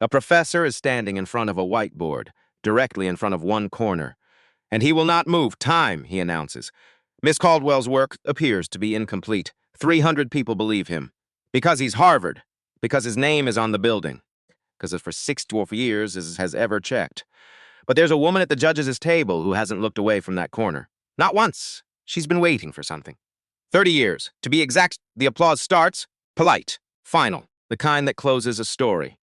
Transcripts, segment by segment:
A professor is standing in front of a whiteboard, directly in front of one corner. And he will not move. Time, he announces. Miss Caldwell's work appears to be incomplete. 300 people believe him. Because he's Harvard. Because his name is on the building. Because for 6 years has ever checked. But there's a woman at the judges' table who hasn't looked away from that corner. Not once. She's been waiting for something. 30 years. To be exact, the applause starts. Polite. Final. The kind that closes a story.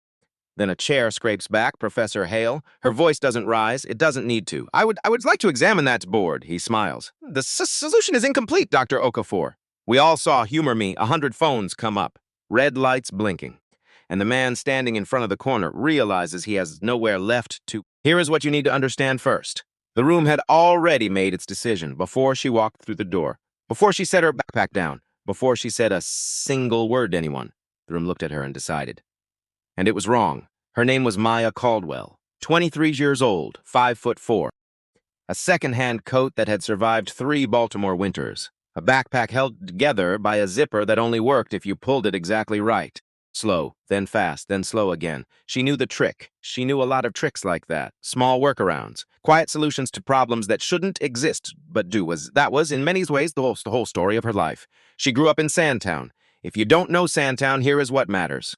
Then a chair scrapes back, Professor Hale. Her voice doesn't rise. It doesn't need to. I would like to examine that board, he smiles. The solution is incomplete, Dr. Okafor. We all saw, humor me, 100 phones come up. Red lights blinking. And the man standing in front of the corner realizes he has nowhere left to. Here is what you need to understand first. The room had already made its decision before she walked through the door, before she set her backpack down, before she said a single word to anyone. The room looked at her and decided. And it was wrong. Her name was Maya Caldwell, 23 years old, 5'4". A second-hand coat that had survived 3 Baltimore winters. A backpack held together by a zipper that only worked if you pulled it exactly right. Slow, then fast, then slow again. She knew the trick. She knew a lot of tricks like that. Small workarounds. Quiet solutions to problems that shouldn't exist, but do. That was, in many ways, the whole story of her life. She grew up in Sandtown. If you don't know Sandtown, here is what matters.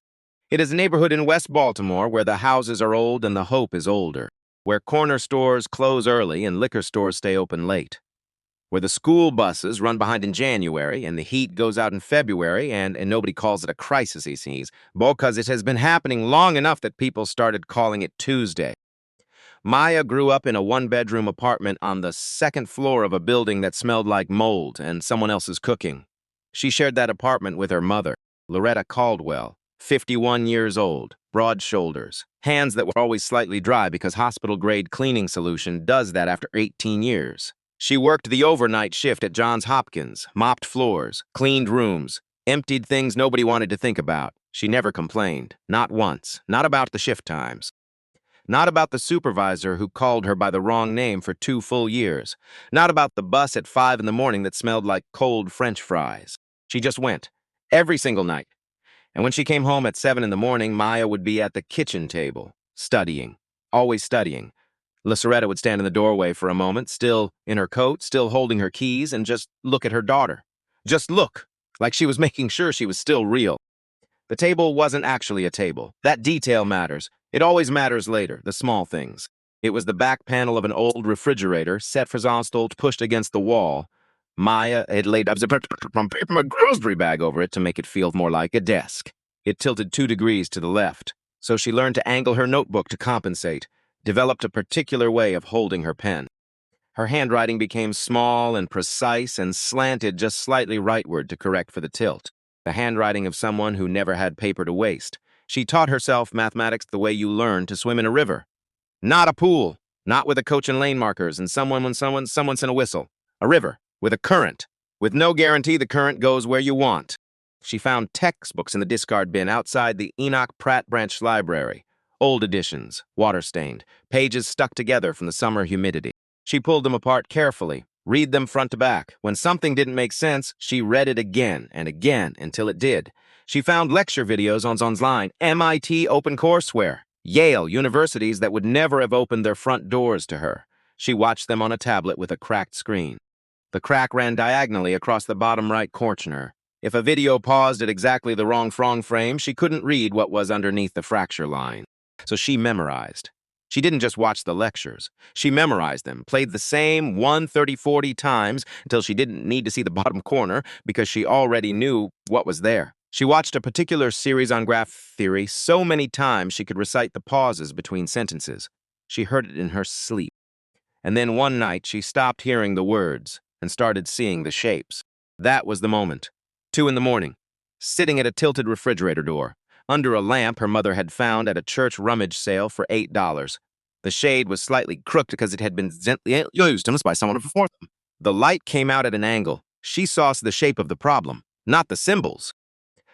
It is a neighborhood in West Baltimore where the houses are old and the hope is older, where corner stores close early and liquor stores stay open late, where the school buses run behind in January and the heat goes out in February and nobody calls it a crisis, he sees, because it has been happening long enough that people started calling it Tuesday. Maya grew up in a 1-bedroom apartment on the 2nd floor of a building that smelled like mold and someone else's cooking. She shared that apartment with her mother, Loretta Caldwell. 51 years old, broad shoulders, hands that were always slightly dry because hospital-grade cleaning solution does that after 18 years. She worked the overnight shift at Johns Hopkins, mopped floors, cleaned rooms, emptied things nobody wanted to think about. She never complained, not once, not about the shift times. Not about the supervisor who called her by the wrong name for 2 full years. Not about the bus at 5 in the morning that smelled like cold French fries. She just went, every single night. And when she came home at 7 in the morning, Maya would be at the kitchen table, studying, always studying. Laceretta would stand in the doorway for a moment, still in her coat, still holding her keys, and just look at her daughter. Just look, like she was making sure she was still real. The table wasn't actually a table. That detail matters. It always matters later, the small things. It was the back panel of an old refrigerator, set for Zonstolt, pushed against the wall. Maya had laid up a grocery bag over it to make it feel more like a desk. It tilted 2 degrees to the left, so she learned to angle her notebook to compensate, developed a particular way of holding her pen. Her handwriting became small and precise and slanted just slightly rightward to correct for the tilt. The handwriting of someone who never had paper to waste. She taught herself mathematics the way you learn to swim in a river. Not a pool, not with a coach and lane markers and someone sent a whistle. A river. With a current, with no guarantee the current goes where you want. She found textbooks in the discard bin outside the Enoch Pratt Branch Library. Old editions, water-stained, pages stuck together from the summer humidity. She pulled them apart carefully, read them front to back. When something didn't make sense, she read it again and again until it did. She found lecture videos online, MIT OpenCourseWare, Yale, universities that would never have opened their front doors to her. She watched them on a tablet with a cracked screen. The crack ran diagonally across the bottom right corner. If a video paused at exactly the wrong frame, she couldn't read what was underneath the fracture line. So she memorized. She didn't just watch the lectures. She memorized them, played the same 40 times until she didn't need to see the bottom corner because she already knew what was there. She watched a particular series on graph theory so many times she could recite the pauses between sentences. She heard it in her sleep. And then one night she stopped hearing the words and started seeing the shapes. That was the moment. 2 in the morning, sitting at a tilted refrigerator door, under a lamp her mother had found at a church rummage sale for $8. The shade was slightly crooked because it had been gently used by someone before them. The light came out at an angle. She saw the shape of the problem, not the symbols.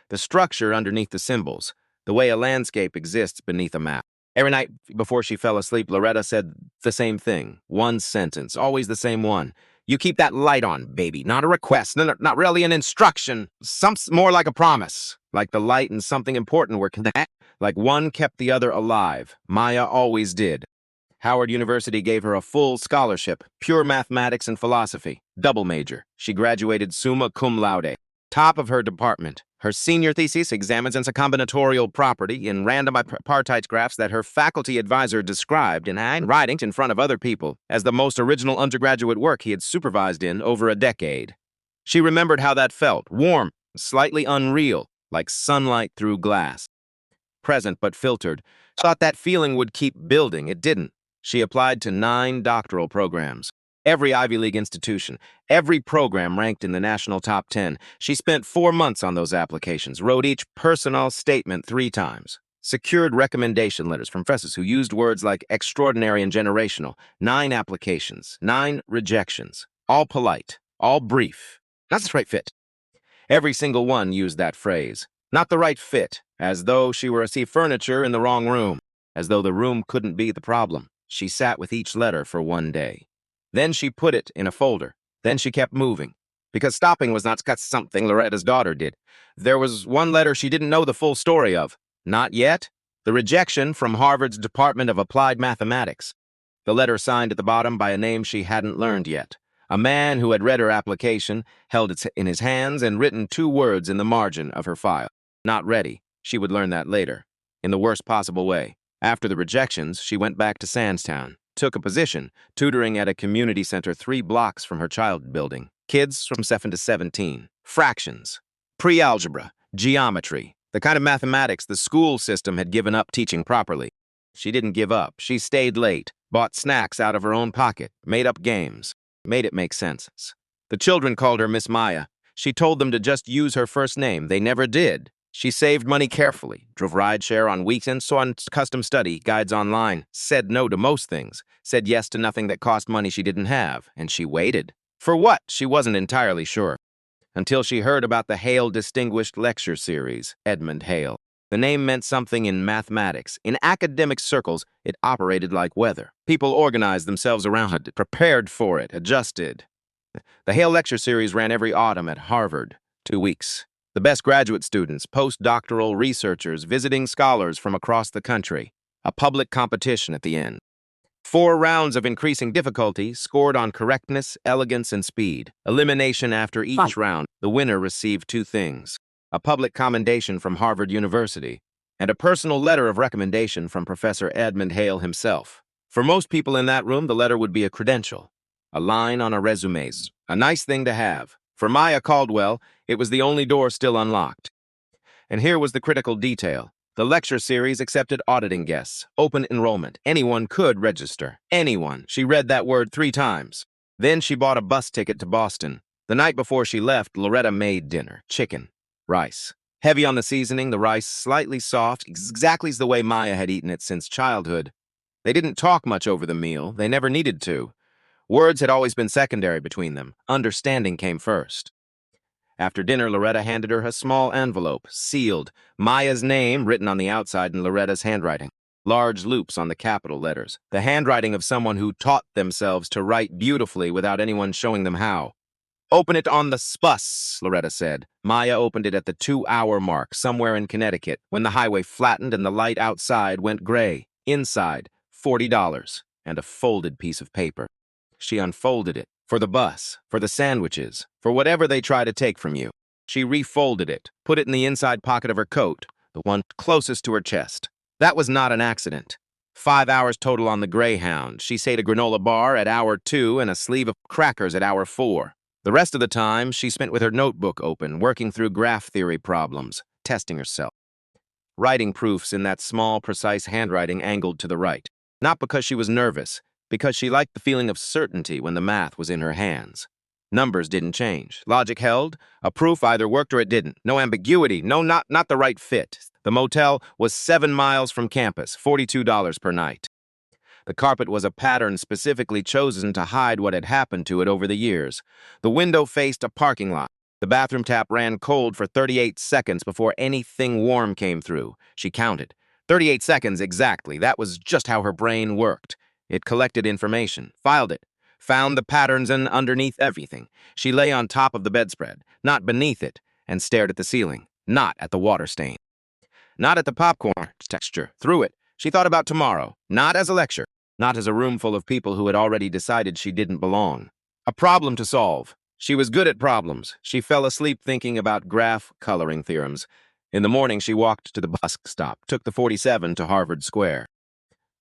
The structure underneath the symbols, the way a landscape exists beneath a map. Every night before she fell asleep, Loretta said the same thing. One sentence, always the same one. You keep that light on, baby. Not a request, not really an instruction. More like a promise. Like the light and something important were connected. Like one kept the other alive. Maya always did. Howard University gave her a full scholarship, pure mathematics and philosophy, double major. She graduated summa cum laude, top of her department. Her senior thesis examines a combinatorial property in random bipartite graphs that her faculty advisor described in writing in front of other people as the most original undergraduate work he had supervised in over a decade. She remembered how that felt, warm, slightly unreal, like sunlight through glass. Present but filtered. Thought that feeling would keep building. It didn't. She applied to 9 doctoral programs. Every Ivy League institution, every program ranked in the national top 10. She spent 4 months on those applications, wrote each personal statement 3 times, secured recommendation letters from professors who used words like extraordinary and generational. 9 applications, 9 rejections, all polite, all brief. Not the right fit. Every single one used that phrase. Not the right fit, as though she were a piece of furniture in the wrong room, as though the room couldn't be the problem. She sat with each letter for 1 day. Then she put it in a folder. Then she kept moving. Because stopping was not something Loretta's daughter did. There was one letter she didn't know the full story of. Not yet. The rejection from Harvard's Department of Applied Mathematics. The letter signed at the bottom by a name she hadn't learned yet. A man who had read her application, held it in his hands, and written 2 words in the margin of her file. Not ready. She would learn that later. In the worst possible way. After the rejections, she went back to Sandstown, took a position, tutoring at a community center 3 blocks from her child building. Kids from 7 to 17. Fractions. Pre-algebra. Geometry. The kind of mathematics the school system had given up teaching properly. She didn't give up. She stayed late, bought snacks out of her own pocket, made up games, made it make sense. The children called her Miss Maya. She told them to just use her first name. They never did. She saved money carefully, drove rideshare on weekends, saw custom study guides online, said no to most things, said yes to nothing that cost money she didn't have, and she waited. For what? She wasn't entirely sure. Until she heard about the Hale Distinguished Lecture Series, Edmund Hale. The name meant something in mathematics. In academic circles, it operated like weather. People organized themselves around it, prepared for it, adjusted. The Hale Lecture Series ran every autumn at Harvard, 2 weeks. The best graduate students, postdoctoral researchers, visiting scholars from across the country. A public competition at the end. 4 rounds of increasing difficulty scored on correctness, elegance, and speed. Elimination after each round. The winner received 2 things. A public commendation from Harvard University, and a personal letter of recommendation from Professor Edmund Hale himself. For most people in that room, the letter would be a credential, a line on a resume, a nice thing to have. For Maya Caldwell, it was the only door still unlocked. And here was the critical detail. The lecture series accepted auditing guests, open enrollment. Anyone could register. Anyone. She read that word 3 times. Then she bought a bus ticket to Boston. The night before she left, Loretta made dinner. Chicken. Rice. Heavy on the seasoning, the rice slightly soft, exactly the way Maya had eaten it since childhood. They didn't talk much over the meal. They never needed to. Words had always been secondary between them. Understanding came first. After dinner, Loretta handed her a small envelope, sealed, Maya's name written on the outside in Loretta's handwriting. Large loops on the capital letters. The handwriting of someone who taught themselves to write beautifully without anyone showing them how. Open it on the bus, Loretta said. Maya opened it at the 2-hour mark, somewhere in Connecticut, when the highway flattened and the light outside went gray. Inside, $40, and a folded piece of paper. She unfolded it. For the bus, for the sandwiches, for whatever they try to take from you. She refolded it, put it in the inside pocket of her coat, the one closest to her chest. That was not an accident. 5 hours total on the Greyhound. She ate a granola bar at hour 2 and a sleeve of crackers at hour 4. The rest of the time, she spent with her notebook open, working through graph theory problems, testing herself. Writing proofs in that small, precise handwriting angled to the right. Not because she was nervous, because she liked the feeling of certainty when the math was in her hands. Numbers didn't change. Logic held. A proof either worked or it didn't. No ambiguity. No, not the right fit. The motel was 7 miles from campus, $42 per night. The carpet was a pattern specifically chosen to hide what had happened to it over the years. The window faced a parking lot. The bathroom tap ran cold for 38 seconds before anything warm came through. She counted. 38 seconds exactly. That was just how her brain worked. It collected information, filed it, found the patterns and underneath everything. She lay on top of the bedspread, not beneath it, and stared at the ceiling, not at the water stain. not at the popcorn texture. Through it, she thought about tomorrow, not as a lecture, not as a room full of people who had already decided she didn't belong. A problem to solve. She was good at problems. She fell asleep thinking about graph coloring theorems. In the morning, she walked to the bus stop, took the 47 to Harvard Square.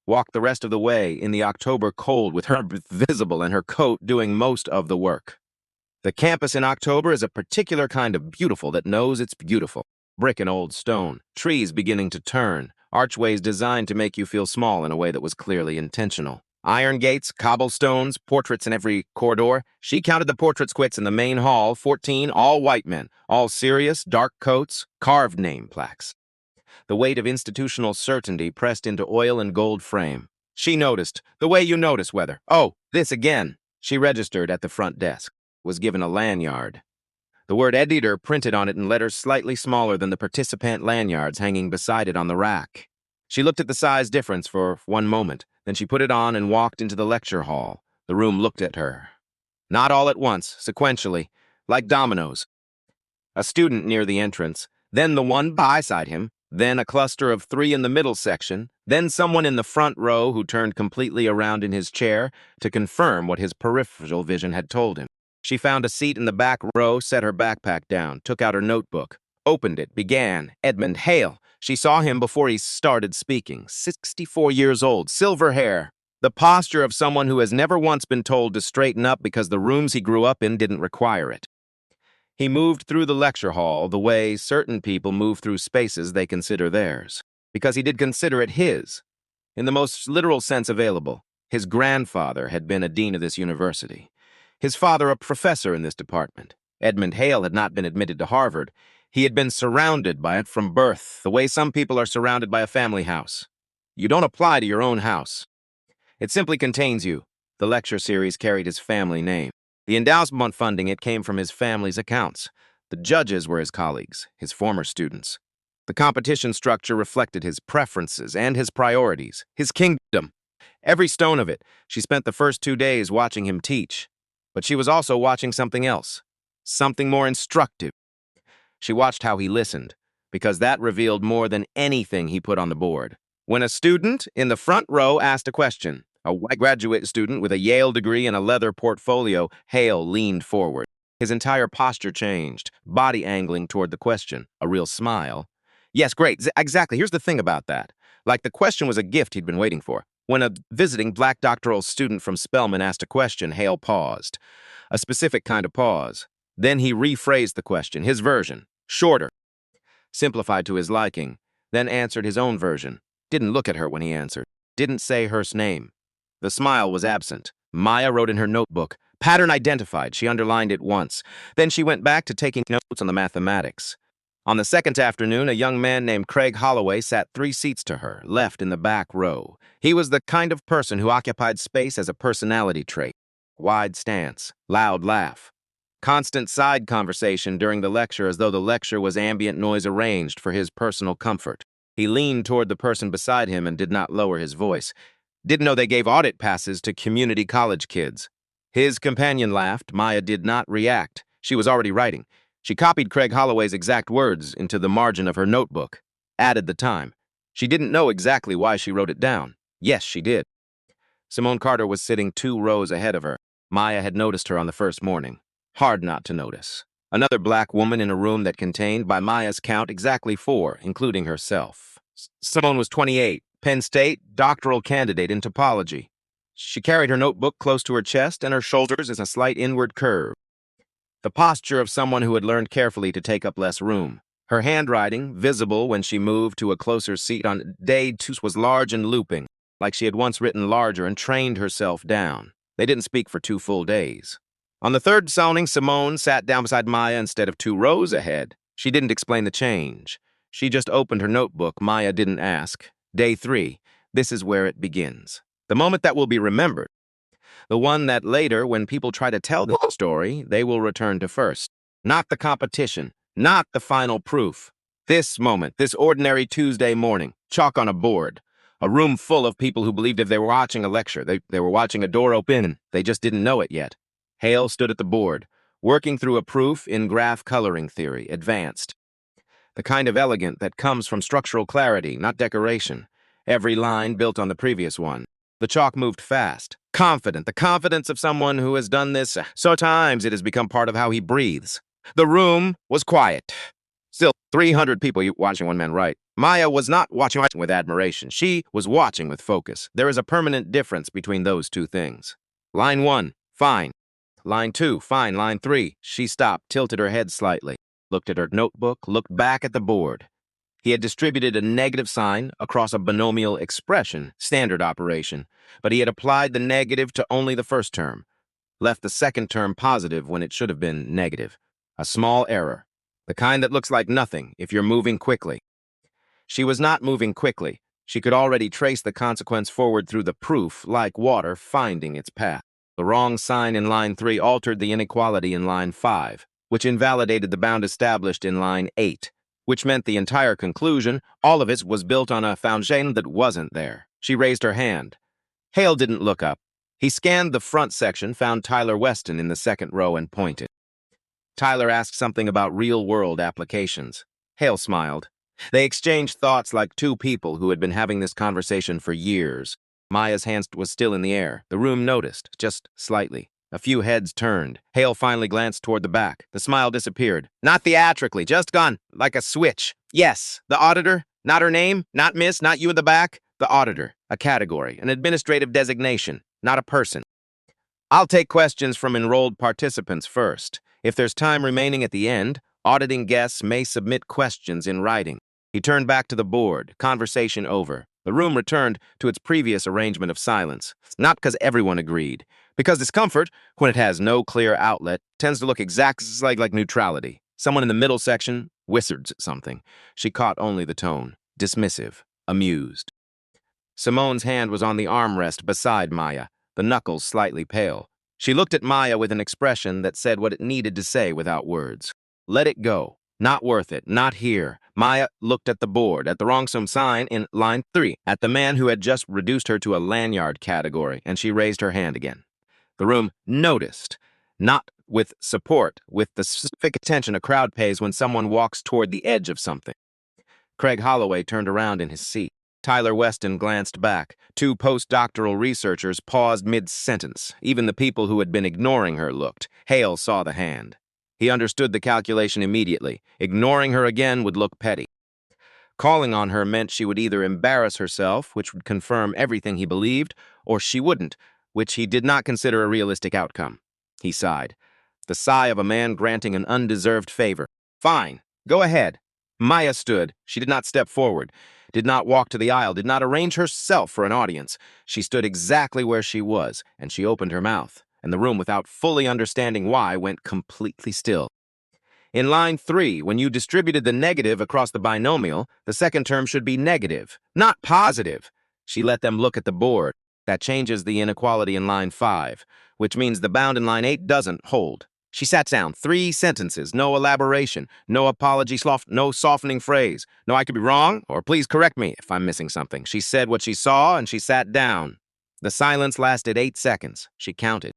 Walked the rest of the way in the October cold with her visible and her coat doing most of the work. The campus in October is a particular kind of beautiful that knows it's beautiful. Brick and old stone, trees beginning to turn, archways designed to make you feel small in a way that was clearly intentional. Iron gates, cobblestones, portraits in every corridor. She counted the portraits quits in the main hall, 14, all white men, all serious, dark coats, carved name plaques. The weight of institutional certainty pressed into oil and gold frame. She noticed, the way you notice weather. Oh, this again. She registered at the front desk, was given a lanyard. The word editor printed on it in letters slightly smaller than the participant lanyards hanging beside it on the rack. She looked at the size difference for one moment, then she put it on and walked into the lecture hall. The room looked at her. Not all at once, sequentially, like dominoes. A student near the entrance, then the one beside him, then a cluster of 3 in the middle section, then someone in the front row who turned completely around in his chair to confirm what his peripheral vision had told him. She found a seat in the back row, set her backpack down, took out her notebook, opened it, began. Edmund Hale. She saw him before he started speaking. 64 years old, silver hair. The posture of someone who has never once been told to straighten up because the rooms he grew up in didn't require it. He moved through the lecture hall the way certain people move through spaces they consider theirs, because he did consider it his, in the most literal sense available. His grandfather had been a dean of this university. His father a professor in this department. Edmund Hale had not been admitted to Harvard. He had been surrounded by it from birth, the way some people are surrounded by a family house. You don't apply to your own house. It simply contains you. The lecture series carried his family name. The endowment funding it came from his family's accounts. The judges were his colleagues, his former students. The competition structure reflected his preferences and his priorities, his kingdom. Every stone of it. She spent the first 2 days watching him teach. But she was also watching something else, something more instructive. She watched how he listened, because that revealed more than anything he put on the board. When a student in the front row asked a question, a white graduate student with a Yale degree and a leather portfolio, Hale leaned forward. His entire posture changed, body angling toward the question, a real smile. Yes, great, exactly. Here's the thing about that. Like the question was a gift he'd been waiting for. When a visiting black doctoral student from Spelman asked a question, Hale paused. A specific kind of pause. Then he rephrased the question, his version, shorter, simplified to his liking, then answered his own version. Didn't look at her when he answered. Didn't say her name. The smile was absent. Maya wrote in her notebook. Pattern identified. She underlined it once. Then she went back to taking notes on the mathematics. On the second afternoon, a young man named Craig Holloway sat 3 seats to her, left in the back row. He was the kind of person who occupied space as a personality trait. Wide stance, loud laugh. Constant side conversation during the lecture as though the lecture was ambient noise arranged for his personal comfort. He leaned toward the person beside him and did not lower his voice. Didn't know they gave audit passes to community college kids. His companion laughed. Maya did not react. She was already writing. She copied Craig Holloway's exact words into the margin of her notebook, added the time. She didn't know exactly why she wrote it down. Yes, she did. Simone Carter was sitting 2 rows ahead of her. Maya had noticed her on the first morning. Hard not to notice. Another black woman in a room that contained, by Maya's count, exactly 4, including herself. Simone was 28, Penn State, doctoral candidate in topology. She carried her notebook close to her chest and her shoulders in a slight inward curve. The posture of someone who had learned carefully to take up less room. Her handwriting, visible when she moved to a closer seat on day 2, was large and looping, like she had once written larger and trained herself down. They didn't speak for 2 full days. On the third sounding, Simone sat down beside Maya instead of 2 rows ahead. She didn't explain the change. She just opened her notebook. Maya didn't ask. Day 3. This is where it begins. The moment that will be remembered. The one that later, when people try to tell the story, they will return to first. Not the competition, not the final proof. This moment, this ordinary Tuesday morning, chalk on a board. A room full of people who believed if they were watching a lecture, they were watching a door open, they just didn't know it yet. Hale stood at the board, working through a proof in graph coloring theory, advanced. The kind of elegant that comes from structural clarity, not decoration. Every line built on the previous one. The chalk moved fast, confident, the confidence of someone who has done this so times it has become part of how he breathes. The room was quiet. Still, 300 people watching one man write. Maya was not watching with admiration. She was watching with focus. There is a permanent difference between those two things. Line 1, fine. Line 2, fine. Line 3, she stopped, tilted her head slightly, looked at her notebook, looked back at the board. He had distributed a negative sign across a binomial expression, standard operation, but he had applied the negative to only the first term, left the second term positive when it should have been negative. A small error, the kind that looks like nothing if you're moving quickly. She was not moving quickly. She could already trace the consequence forward through the proof, like water finding its path. The wrong sign in line 3 altered the inequality in line 5, which invalidated the bound established in line 8. Which meant the entire conclusion, all of it, was built on a foundation that wasn't there. She raised her hand. Hale didn't look up. He scanned the front section, found Tyler Weston in the second row, and pointed. Tyler asked something about real-world applications. Hale smiled. They exchanged thoughts like two people who had been having this conversation for years. Maya's hand was still in the air. The room noticed, just slightly. A few heads turned. Hale finally glanced toward the back. The smile disappeared. Not theatrically, just gone, like a switch. Yes, the auditor. Not her name, not miss, not you in the back. The auditor, a category, an administrative designation, not a person. I'll take questions from enrolled participants first. If there's time remaining at the end, auditing guests may submit questions in writing. He turned back to the board, conversation over. The room returned to its previous arrangement of silence. Not because everyone agreed. Because discomfort, when it has no clear outlet, tends to look exactly like neutrality. Someone in the middle section whispered something. She caught only the tone. Dismissive. Amused. Simone's hand was on the armrest beside Maya, the knuckles slightly pale. She looked at Maya with an expression that said what it needed to say without words. Let it go. Not worth it. Not here. Maya looked at the board, at the wrong sign in line 3, at the man who had just reduced her to a lanyard category, and she raised her hand again. The room noticed, not with support, with the specific attention a crowd pays when someone walks toward the edge of something. Craig Holloway turned around in his seat. Tyler Weston glanced back. Two postdoctoral researchers paused mid-sentence. Even the people who had been ignoring her looked. Hale saw the hand. He understood the calculation immediately. Ignoring her again would look petty. Calling on her meant she would either embarrass herself, which would confirm everything he believed, or she wouldn't, which he did not consider a realistic outcome. He sighed. The sigh of a man granting an undeserved favor. Fine. Go ahead. Maya stood. She did not step forward, did not walk to the aisle, did not arrange herself for an audience. She stood exactly where she was, and she opened her mouth, and the room, without fully understanding why, went completely still. In line 3, when you distributed the negative across the binomial, the second term should be negative, not positive. She let them look at the board. That changes the inequality in line 5, which means the bound in line 8 doesn't hold. She sat down. 3 sentences, no elaboration, no apology, no softening phrase. No, I could be wrong, or please correct me if I'm missing something. She said what she saw, and she sat down. The silence lasted 8 seconds. She counted.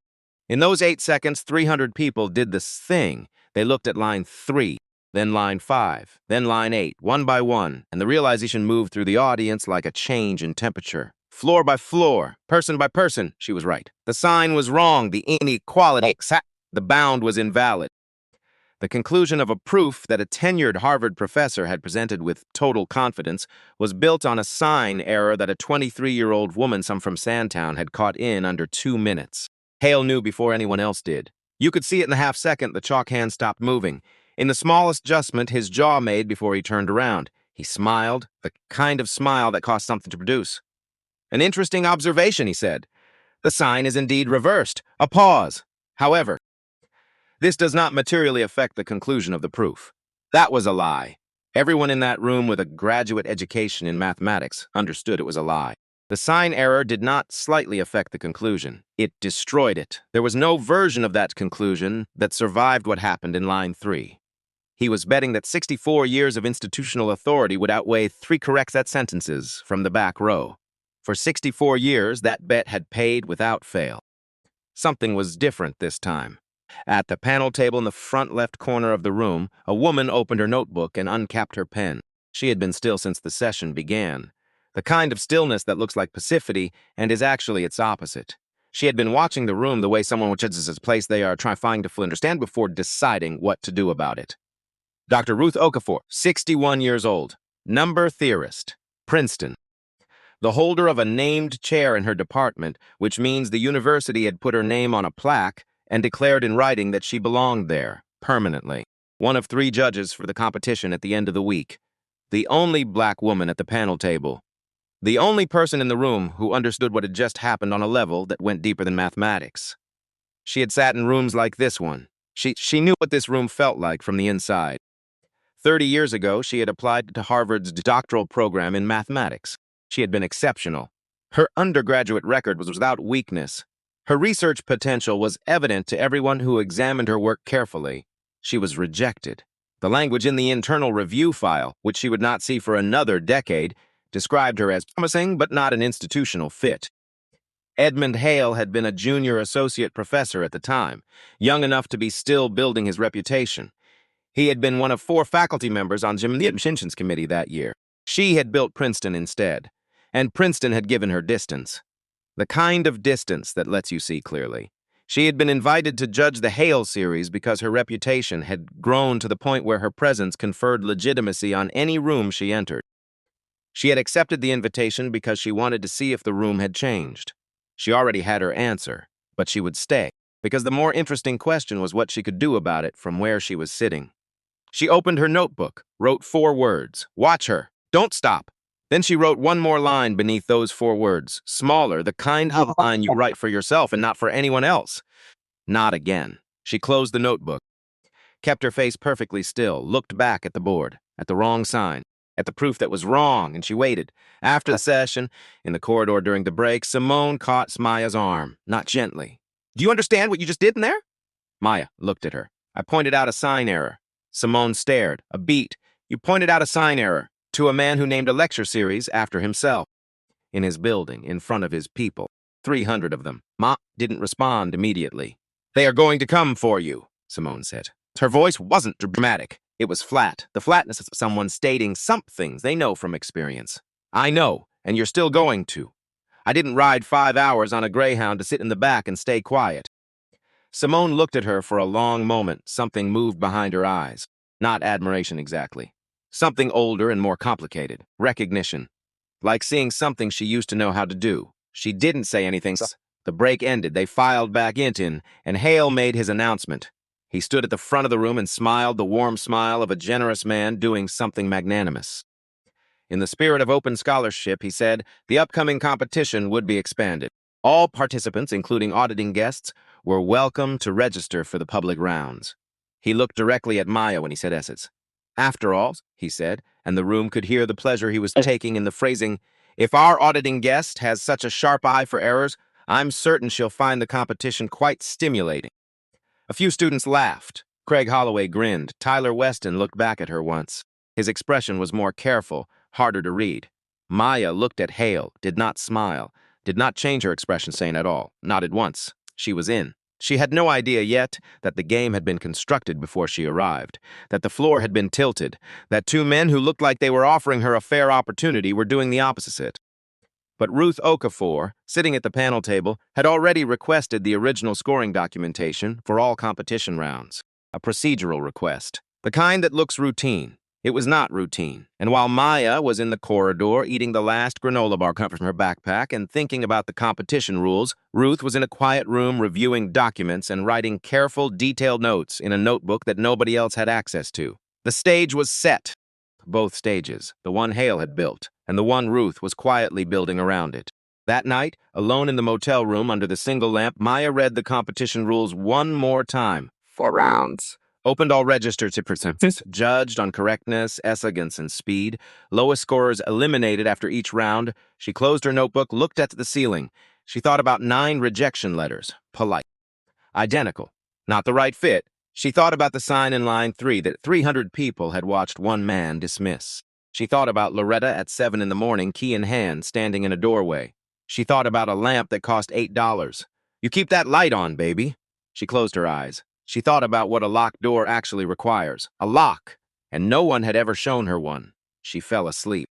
In those 8 seconds, 300 people did this thing. They looked at line 3, then line 5, then line 8, one by one, and the realization moved through the audience like a change in temperature. Floor by floor, person by person, she was right. The sign was wrong, the inequality, the bound was invalid. The conclusion of a proof that a tenured Harvard professor had presented with total confidence was built on a sign error that a 23-year-old woman from Sandtown had caught in under 2 minutes. Hale knew before anyone else did. You could see it in the half-second the chalk hand stopped moving. In the smallest adjustment his jaw made before he turned around. He smiled, the kind of smile that cost something to produce. An interesting observation, he said. The sign is indeed reversed. A pause. However, this does not materially affect the conclusion of the proof. That was a lie. Everyone in that room with a graduate education in mathematics understood it was a lie. The sign error did not slightly affect the conclusion. It destroyed it. There was no version of that conclusion that survived what happened in line 3. He was betting that 64 years of institutional authority would outweigh 3 correct sentences from the back row. For 64 years, that bet had paid without fail. Something was different this time. At the panel table in the front left corner of the room, a woman opened her notebook and uncapped her pen. She had been still since the session began. The kind of stillness that looks like passivity and is actually its opposite. She had been watching the room the way someone would judge a place they are trying to fully understand before deciding what to do about it. Dr. Ruth Okafor, 61 years old, number theorist, Princeton. The holder of a named chair in her department, which means the university had put her name on a plaque and declared in writing that she belonged there, permanently. One of 3 judges for the competition at the end of the week. The only black woman at the panel table. The only person in the room who understood what had just happened on a level that went deeper than mathematics. She had sat in rooms like this one. She knew what this room felt like from the inside. 30 years ago, she had applied to Harvard's doctoral program in mathematics. She had been exceptional. Her undergraduate record was without weakness. Her research potential was evident to everyone who examined her work carefully. She was rejected. The language in the internal review file, which she would not see for another decade, described her as promising but not an institutional fit. Edmund Hale had been a junior associate professor at the time, young enough to be still building his reputation. He had been one of 4 faculty members on the admissions committee that year. She had built Princeton instead, and Princeton had given her distance. The kind of distance that lets you see clearly. She had been invited to judge the Hale series because her reputation had grown to the point where her presence conferred legitimacy on any room she entered. She had accepted the invitation because she wanted to see if the room had changed. She already had her answer, but she would stay, because the more interesting question was what she could do about it from where she was sitting. She opened her notebook, wrote 4 words. Watch her. Don't stop. Then she wrote one more line beneath those 4 words, smaller, the kind of line you write for yourself and not for anyone else. Not again. She closed the notebook, kept her face perfectly still, looked back at the board, at the wrong sign, at the proof that was wrong, and she waited. After the session, in the corridor during the break, Simone caught Maya's arm, not gently. Do you understand what you just did in there? Maya looked at her. I pointed out a sign error. Simone stared. A beat. You pointed out a sign error to a man who named a lecture series after himself. In his building, in front of his people. 300 of them. Ma didn't respond immediately. They are going to come for you, Simone said. Her voice wasn't dramatic. It was flat, the flatness of someone stating something they know from experience. I know, and you're still going to. I didn't ride 5 hours on a Greyhound to sit in the back and stay quiet. Simone looked at her for a long moment. Something moved behind her eyes. Not admiration exactly. Something older and more complicated. Recognition. Like seeing something she used to know how to do. She didn't say anything. The break ended. They filed back in, and Hale made his announcement. He stood at the front of the room and smiled the warm smile of a generous man doing something magnanimous. In the spirit of open scholarship, he said, the upcoming competition would be expanded. All participants, including auditing guests, were welcome to register for the public rounds. He looked directly at Maya when he said Essex. After all, he said, and the room could hear the pleasure he was taking in the phrasing, if our auditing guest has such a sharp eye for errors, I'm certain she'll find the competition quite stimulating. A few students laughed. Craig Holloway grinned. Tyler Weston looked back at her once. His expression was more careful, harder to read. Maya looked at Hale, did not smile, did not change her expression sane at all, nodded once. She was in. She had no idea yet that the game had been constructed before she arrived, that the floor had been tilted, that 2 men who looked like they were offering her a fair opportunity were doing the opposite. But Ruth Okafor, sitting at the panel table, had already requested the original scoring documentation for all competition rounds. A procedural request. The kind that looks routine. It was not routine. And while Maya was in the corridor eating the last granola bar cut from her backpack and thinking about the competition rules, Ruth was in a quiet room reviewing documents and writing careful, detailed notes in a notebook that nobody else had access to. The stage was set. Both stages, the one Hale had built, and the one Ruth was quietly building around it. That night, alone in the motel room under the single lamp, Maya read the competition rules one more time. 4 rounds. Opened all registers to participants, judged on correctness, elegance, and speed. Lowest scorers eliminated after each round. She closed her notebook, looked at the ceiling. She thought about 9 rejection letters. Polite. Identical. Not the right fit. She thought about the sign in line 3 that 300 people had watched one man dismiss. She thought about Loretta at 7 in the morning, key in hand, standing in a doorway. She thought about a lamp that cost $8. You keep that light on, baby. She closed her eyes. She thought about what a locked door actually requires. A lock. And no one had ever shown her one. She fell asleep.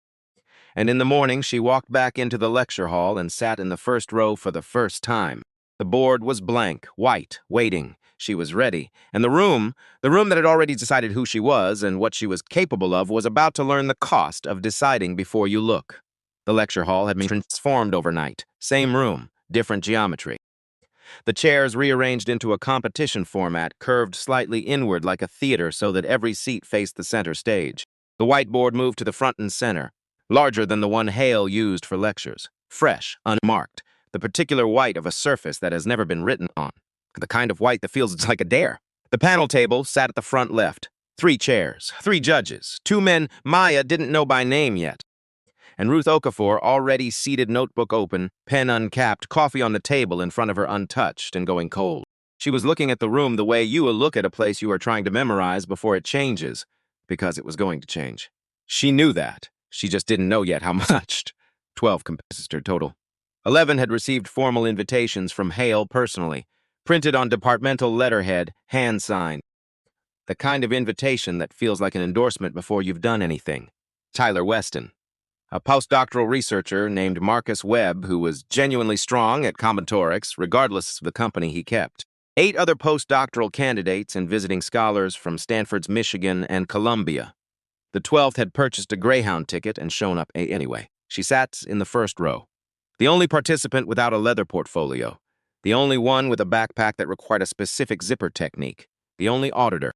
And in the morning, she walked back into the lecture hall and sat in the first row for the first time. The board was blank, white, waiting. She was ready. And the room that had already decided who she was and what she was capable of, was about to learn the cost of deciding before you look. The lecture hall had been transformed overnight. Same room, different geometry. The chairs rearranged into a competition format, curved slightly inward like a theater so that every seat faced the center stage. The whiteboard moved to the front and center, larger than the one Hale used for lectures. Fresh, unmarked, the particular white of a surface that has never been written on. The kind of white that feels like a dare. The panel table sat at the front left. 3 chairs, 3 judges, 2 men Maya didn't know by name yet. And Ruth Okafor, already seated, notebook open, pen uncapped, coffee on the table in front of her untouched and going cold. She was looking at the room the way you will look at a place you are trying to memorize before it changes, because it was going to change. She knew that. She just didn't know yet how much. 12 competitors total. 11 had received formal invitations from Hale personally, printed on departmental letterhead, hand-signed. The kind of invitation that feels like an endorsement before you've done anything. Tyler Weston, a postdoctoral researcher named Marcus Webb, who was genuinely strong at combinatorics, regardless of the company he kept. 8 other postdoctoral candidates and visiting scholars from Stanford's Michigan and Columbia. The 12th had purchased a Greyhound ticket and shown up anyway. She sat in the first row. The only participant without a leather portfolio. The only one with a backpack that required a specific zipper technique. The only auditor.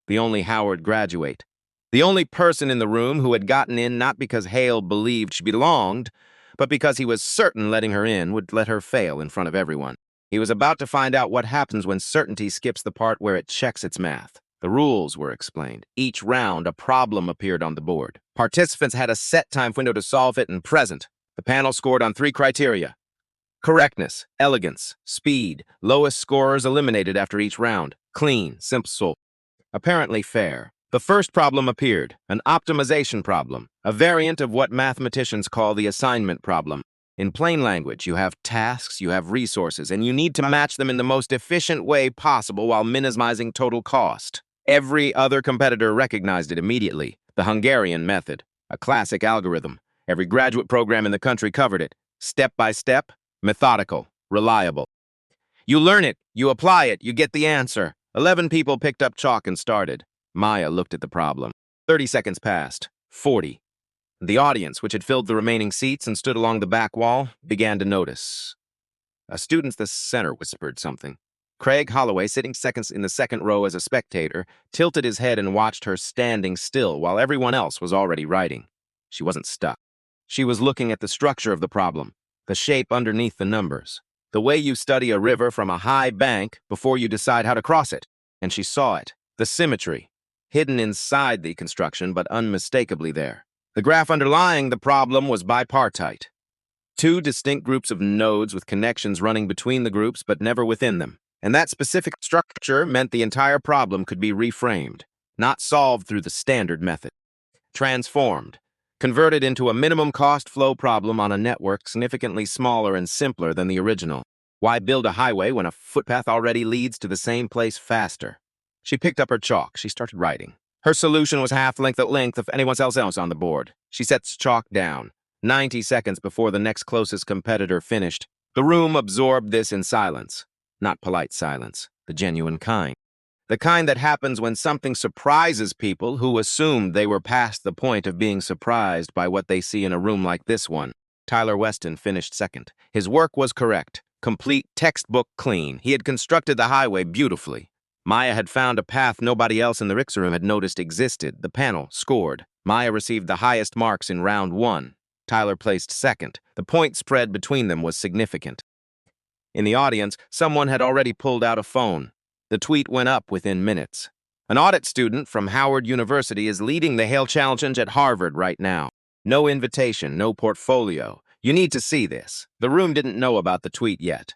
The only Howard graduate. The only person in the room who had gotten in not because Hale believed she belonged, but because he was certain letting her in would let her fail in front of everyone. He was about to find out what happens when certainty skips the part where it checks its math. The rules were explained. Each round, a problem appeared on the board. Participants had a set time window to solve it and present. The panel scored on 3 criteria. Correctness, elegance, speed. Lowest scorers eliminated after each round. Clean, simple, apparently fair. The first problem appeared, an optimization problem, a variant of what mathematicians call the assignment problem. In plain language, you have tasks, you have resources, and you need to match them in the most efficient way possible while minimizing total cost. Every other competitor recognized it immediately. The Hungarian method, a classic algorithm. Every graduate program in the country covered it. Step by step, methodical, reliable. You learn it, you apply it, you get the answer. 11 people picked up chalk and started. Maya looked at the problem. 30 seconds passed. 40. The audience, which had filled the remaining seats and stood along the back wall, began to notice. A student at the center whispered something. Craig Holloway, sitting seconds in the second row as a spectator, tilted his head and watched her standing still while everyone else was already writing. She wasn't stuck. She was looking at the structure of the problem, the shape underneath the numbers, the way you study a river from a high bank before you decide how to cross it. And she saw it, the symmetry, hidden inside the construction but unmistakably there. The graph underlying the problem was bipartite. 2 distinct groups of nodes with connections running between the groups but never within them. And that specific structure meant the entire problem could be reframed, not solved through the standard method. Transformed, converted into a minimum cost flow problem on a network significantly smaller and simpler than the original. Why build a highway when a footpath already leads to the same place faster? She picked up her chalk. She started writing. Her solution was half the length of anyone else on the board. She set chalk down. 90 seconds before the next closest competitor finished. The room absorbed this in silence. Not polite silence, the genuine kind. The kind that happens when something surprises people who assumed they were past the point of being surprised by what they see in a room like this one. Tyler Weston finished second. His work was correct, complete, textbook clean. He had constructed the highway beautifully. Maya had found a path nobody else in the Rixa room had noticed existed. The panel scored. Maya received the highest marks in round 1. Tyler placed second. The point spread between them was significant. In the audience, someone had already pulled out a phone. The tweet went up within minutes. An audit student from Howard University is leading the Hale Challenge at Harvard right now. No invitation, no portfolio. You need to see this. The room didn't know about the tweet yet,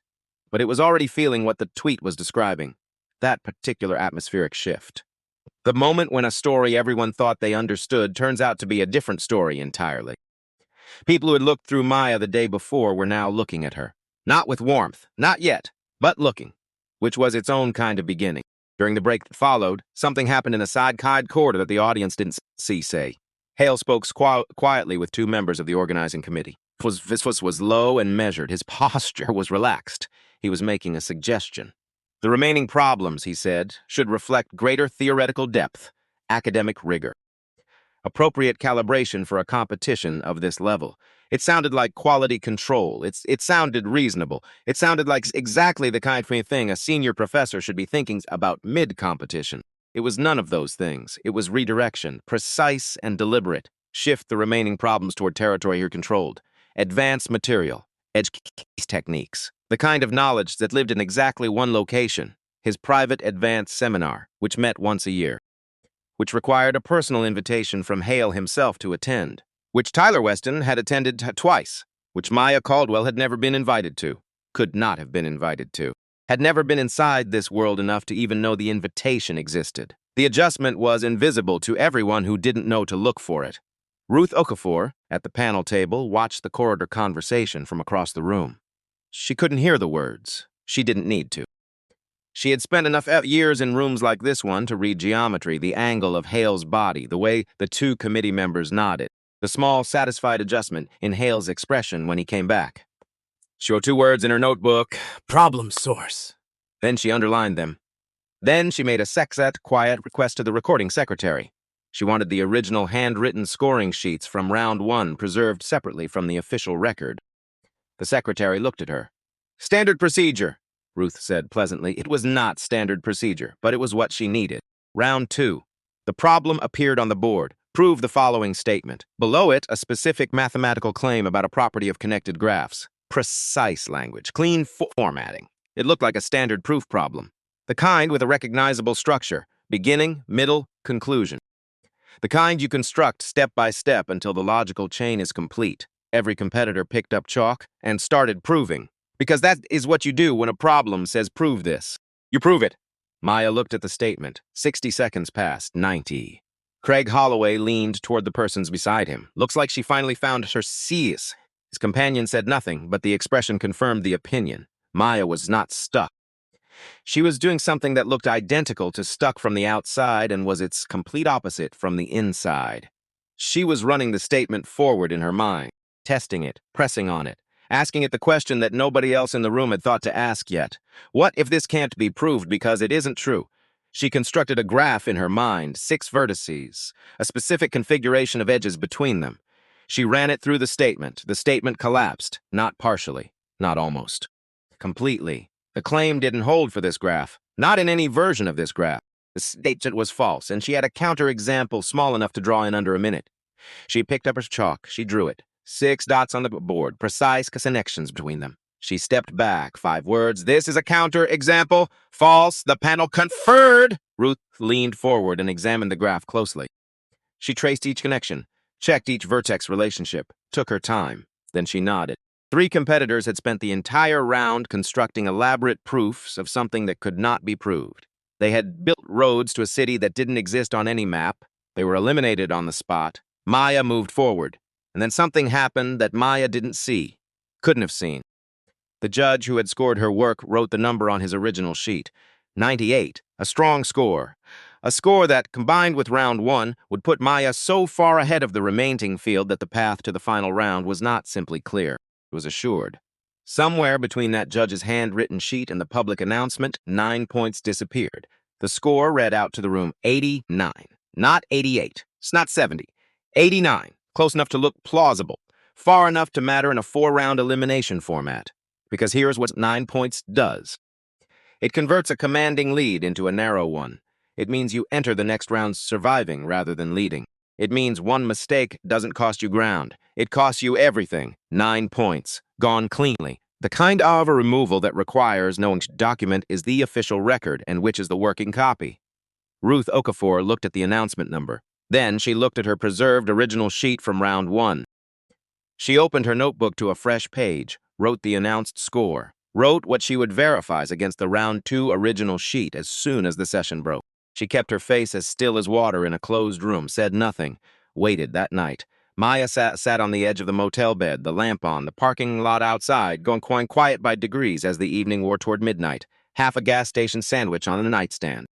but it was already feeling what the tweet was describing. That particular atmospheric shift. The moment when a story everyone thought they understood turns out to be a different story entirely. People who had looked through Maya the day before were now looking at her. Not with warmth, not yet, but looking, which was its own kind of beginning. During the break that followed, something happened in a side corridor that the audience didn't say. Hale spoke quietly with two members of the organizing committee. His voice was low and measured. His posture was relaxed. He was making a suggestion. The remaining problems, he said, should reflect greater theoretical depth, academic rigor, appropriate calibration for a competition of this level. It sounded like quality control. It sounded reasonable. It sounded like exactly the kind of thing a senior professor should be thinking about mid-competition. It was none of those things. It was redirection, precise and deliberate. Shift the remaining problems toward territory you're controlled. Advanced material, edge case techniques, the kind of knowledge that lived in exactly one location, his private advanced seminar, which met once a year, which required a personal invitation from Hale himself to attend, which Tyler Weston had attended twice, which Maya Caldwell had never been invited to, could not have been invited to, had never been inside this world enough to even know the invitation existed. The adjustment was invisible to everyone who didn't know to look for it. Ruth Okafor, at the panel table, watched the corridor conversation from across the room. She couldn't hear the words. She didn't need to. She had spent enough years in rooms like this one to read geometry, the angle of Hale's body, the way the two committee members nodded, the small, satisfied adjustment in Hale's expression when he came back. She wrote two words in her notebook, problem source. Then she underlined them. Then she made a sextet, quiet request to the recording secretary. She wanted the original handwritten scoring sheets from round one preserved separately from the official record. The secretary looked at her. Standard procedure, Ruth said pleasantly. It was not standard procedure, but it was what she needed. Round two. The problem appeared on the board. Prove the following statement. Below it, a specific mathematical claim about a property of connected graphs. Precise language. Clean formatting. It looked like a standard proof problem. The kind with a recognizable structure. Beginning, middle, conclusion. The kind you construct step by step until the logical chain is complete. Every competitor picked up chalk and started proving. Because that is what you do when a problem says prove this. You prove it. Maya looked at the statement. 60 seconds passed. 90. Craig Holloway leaned toward the persons beside him. Looks like she finally found her C's. His companion said nothing, but the expression confirmed the opinion. Maya was not stuck. She was doing something that looked identical to stuck from the outside and was its complete opposite from the inside. She was running the statement forward in her mind, testing it, pressing on it, asking it the question that nobody else in the room had thought to ask yet. What if this can't be proved because it isn't true? She constructed a graph in her mind, 6 vertices, a specific configuration of edges between them. She ran it through the statement. The statement collapsed, not partially, not almost, completely. The claim didn't hold for this graph, not in any version of this graph. The statement was false, and she had a counterexample small enough to draw in under a minute. She picked up her chalk. She drew it. 6 dots on the board, precise connections between them. She stepped back. 5 words. This is a counterexample. False. The panel conferred. Ruth leaned forward and examined the graph closely. She traced each connection, checked each vertex relationship, took her time. Then she nodded. 3 competitors had spent the entire round constructing elaborate proofs of something that could not be proved. They had built roads to a city that didn't exist on any map. They were eliminated on the spot. Maya moved forward, and then something happened that Maya didn't see, couldn't have seen. The judge who had scored her work wrote the number on his original sheet. 98, a strong score. A score that, combined with round 1, would put Maya so far ahead of the remaining field that the path to the final round was not simply clear. It was assured. Somewhere between that judge's handwritten sheet and the public announcement, 9 points disappeared. The score read out to the room 89. Not 88. It's not 70. 89. Close enough to look plausible. Far enough to matter in a 4-round elimination format. Because here's what 9 points does. It converts a commanding lead into a narrow one. It means you enter the next round surviving rather than leading. It means one mistake doesn't cost you ground. It costs you everything. 9 points. Gone cleanly. The kind of a removal that requires knowing which document is the official record and which is the working copy. Ruth Okafor looked at the announcement number. Then she looked at her preserved original sheet from round 1. She opened her notebook to a fresh page, wrote the announced score, wrote what she would verify against the round 2 original sheet as soon as the session broke. She kept her face as still as water in a closed room, said nothing, waited that night. Maya sat on the edge of the motel bed, the lamp on, the parking lot outside, going quiet by degrees as the evening wore toward midnight, half a gas station sandwich on the nightstand.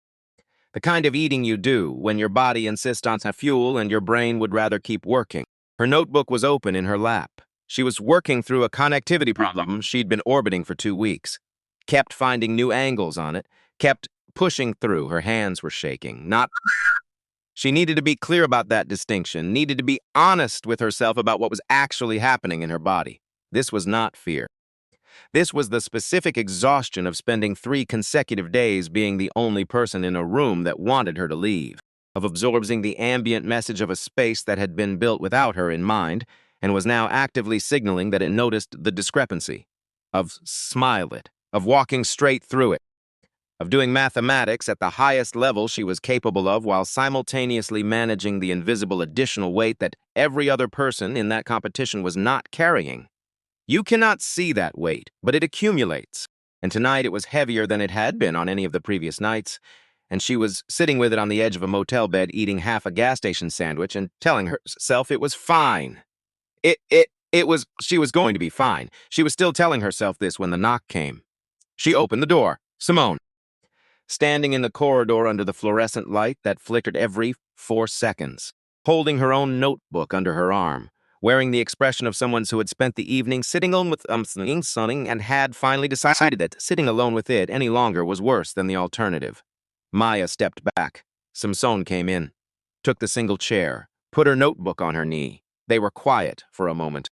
The kind of eating you do when your body insists on fuel and your brain would rather keep working. Her notebook was open in her lap. She was working through a connectivity problem she'd been orbiting for 2 weeks. Kept finding new angles on it, kept pushing through. Her hands were shaking. She needed to be clear about that distinction, needed to be honest with herself about what was actually happening in her body. This was not fear. This was the specific exhaustion of spending 3 consecutive days being the only person in a room that wanted her to leave, of absorbing the ambient message of a space that had been built without her in mind and was now actively signaling that it noticed the discrepancy, of smile it, of walking straight through it, of doing mathematics at the highest level she was capable of while simultaneously managing the invisible additional weight that every other person in that competition was not carrying. You cannot see that weight, but it accumulates. And tonight it was heavier than it had been on any of the previous nights, and she was sitting with it on the edge of a motel bed eating half a gas station sandwich and telling herself it was fine. She was going to be fine. She was still telling herself this when the knock came. She opened the door. Simone. Standing in the corridor under the fluorescent light that flickered every 4 seconds, holding her own notebook under her arm, wearing the expression of someone who had spent the evening sitting alone with something and had finally decided that sitting alone with it any longer was worse than the alternative. Maya stepped back. Samson came in, took the single chair, put her notebook on her knee. They were quiet for a moment.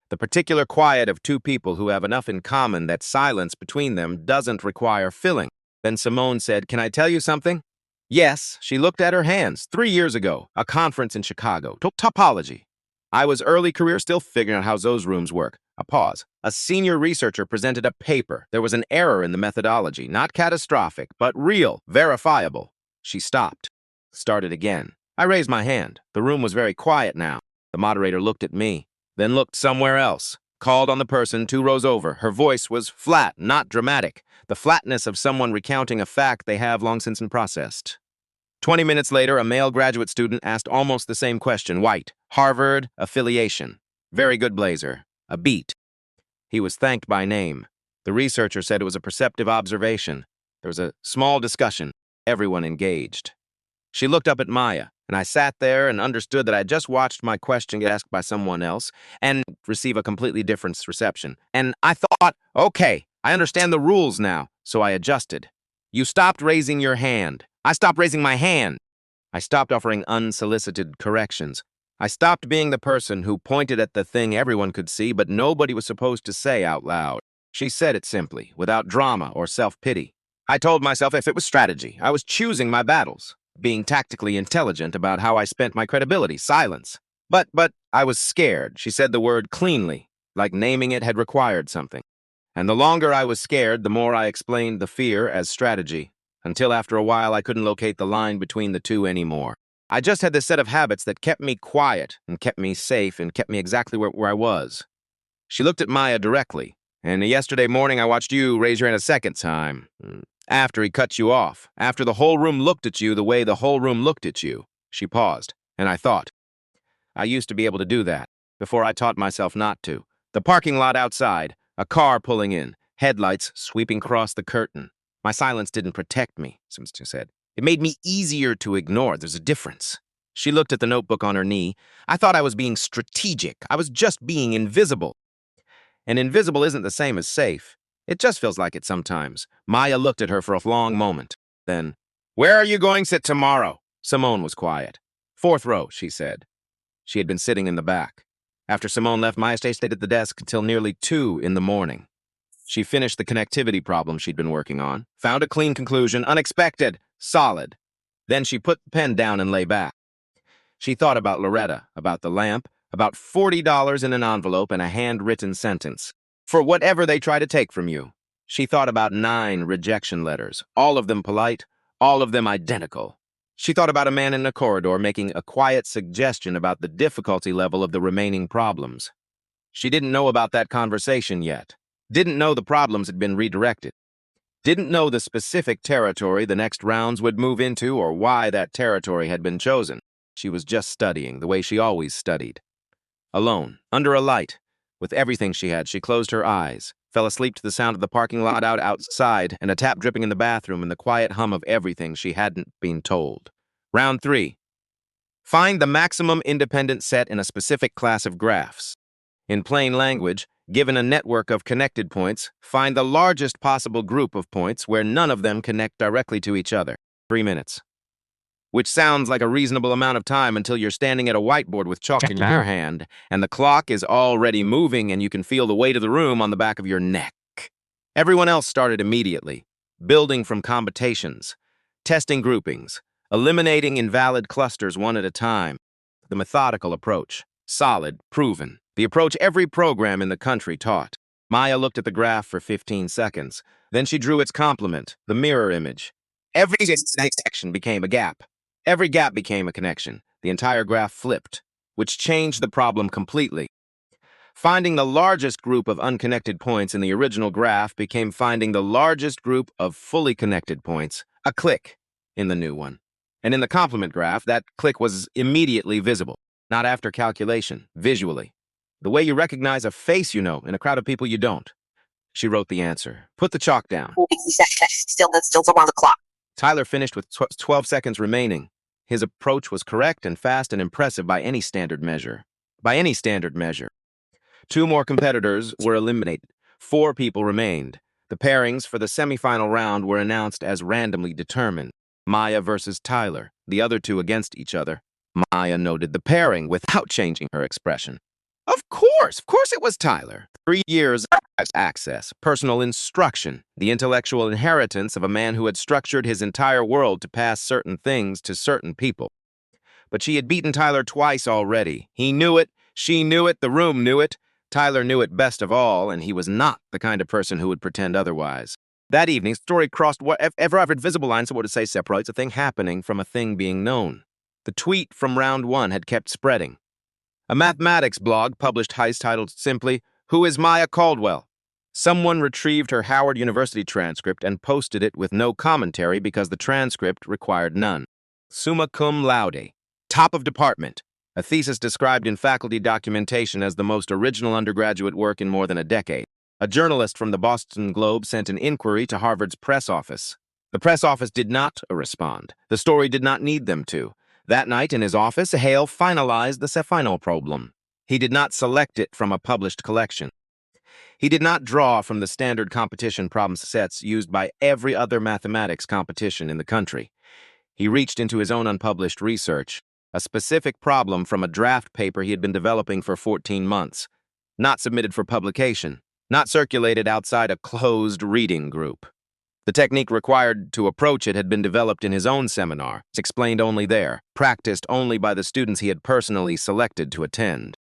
The particular quiet of 2 people who have enough in common that silence between them doesn't require filling. Then Simone said, "Can I tell you something?" Yes, she looked at her hands. 3 years ago, a conference in Chicago. Topology. I was early career still figuring out how those rooms work. A pause. A senior researcher presented a paper. There was an error in the methodology. Not catastrophic, but real, verifiable. She stopped. Started again. I raised my hand. The room was very quiet now. The moderator looked at me, then looked somewhere else. Called on the person 2 rows over. Her voice was flat, not dramatic. The flatness of someone recounting a fact they have long since processed. 20 minutes later, a male graduate student asked almost the same question. White. Harvard affiliation. Very good blazer. A beat. He was thanked by name. The researcher said it was a perceptive observation. There was a small discussion. Everyone engaged. She looked up at Maya, and I sat there and understood that I had just watched my question get asked by someone else and receive a completely different reception. And I thought, okay, I understand the rules now, so I adjusted. You stopped raising your hand. I stopped raising my hand. I stopped offering unsolicited corrections. I stopped being the person who pointed at the thing everyone could see but nobody was supposed to say out loud. She said it simply, without drama or self-pity. I told myself if it was strategy, I was choosing my battles, being tactically intelligent about how I spent my credibility, silence. But I was scared. She said the word cleanly, like naming it had required something. And the longer I was scared, the more I explained the fear as strategy, until after a while I couldn't locate the line between the two anymore. I just had this set of habits that kept me quiet and kept me safe and kept me exactly where I was. She looked at Maya directly, and yesterday morning I watched you raise your hand a second time. After he cut you off, after the whole room looked at you the way the whole room looked at you. She paused, and I thought, I used to be able to do that, before I taught myself not to. The parking lot outside, a car pulling in, headlights sweeping across the curtain. My silence didn't protect me, Simpson said. It made me easier to ignore. There's a difference. She looked at the notebook on her knee. I thought I was being strategic. I was just being invisible. And invisible isn't the same as safe. It just feels like it sometimes. Maya looked at her for a long moment. Then, where are you going to sit tomorrow? Simone was quiet. 4th row, she said. She had been sitting in the back. After Simone left, Maya stayed at the desk until nearly 2 in the morning. She finished the connectivity problem she'd been working on, found a clean conclusion, unexpected, solid. Then she put the pen down and lay back. She thought about Loretta, about the lamp, about $40 in an envelope and a handwritten sentence. For whatever they try to take from you. She thought about 9 rejection letters, all of them polite, all of them identical. She thought about a man in a corridor making a quiet suggestion about the difficulty level of the remaining problems. She didn't know about that conversation yet. Didn't know the problems had been redirected. Didn't know the specific territory the next rounds would move into or why that territory had been chosen. She was just studying the way she always studied. Alone, under a light, With everything she had, she closed her eyes, fell asleep to the sound of the parking lot outside and a tap dripping in the bathroom and the quiet hum of everything she hadn't been told. Round 3. Find the maximum independent set in a specific class of graphs. In plain language, given a network of connected points, find the largest possible group of points where none of them connect directly to each other. 3 minutes. Which sounds like a reasonable amount of time until you're standing at a whiteboard with chalk in your hand, and the clock is already moving and you can feel the weight of the room on the back of your neck. Everyone else started immediately, building from combinations, testing groupings, eliminating invalid clusters one at a time. The methodical approach, solid, proven, the approach every program in the country taught. Maya looked at the graph for 15 seconds. Then she drew its complement, the mirror image. Every section became a gap. Every gap became a connection. The entire graph flipped, which changed the problem completely. Finding the largest group of unconnected points in the original graph became finding the largest group of fully connected points, a click, in the new one. And in the complement graph, that click was immediately visible, not after calculation, visually. The way you recognize a face you know in a crowd of people you don't. She wrote the answer. Put the chalk down. Still on the clock. Tyler finished with 12 seconds remaining. His approach was correct and fast and impressive by any standard measure. 2 more competitors were eliminated. 4 people remained. The pairings for the semifinal round were announced as randomly determined. Maya versus Tyler, the other 2 against each other. Maya noted the pairing without changing her expression. Of course it was Tyler. 3 years of access, personal instruction, the intellectual inheritance of a man who had structured his entire world to pass certain things to certain people. But she had beaten Tyler twice already. He knew it, she knew it, the room knew it. Tyler knew it best of all, and he was not the kind of person who would pretend otherwise. That evening, story crossed whatever visible line, so what to say separates a thing happening from a thing being known. The tweet from round 1 had kept spreading. A mathematics blog published heist titled simply, "Who is Maya Caldwell?" Someone retrieved her Howard University transcript and posted it with no commentary because the transcript required none. Summa cum laude. Top of department. A thesis described in faculty documentation as the most original undergraduate work in more than a decade. A journalist from the Boston Globe sent an inquiry to Harvard's press office. The press office did not respond. The story did not need them to. That night in his office, Hale finalized the final problem. He did not select it from a published collection. He did not draw from the standard competition problem sets used by every other mathematics competition in the country. He reached into his own unpublished research, a specific problem from a draft paper he had been developing for 14 months, not submitted for publication, not circulated outside a closed reading group. The technique required to approach it had been developed in his own seminar, explained only there, practiced only by the students he had personally selected to attend.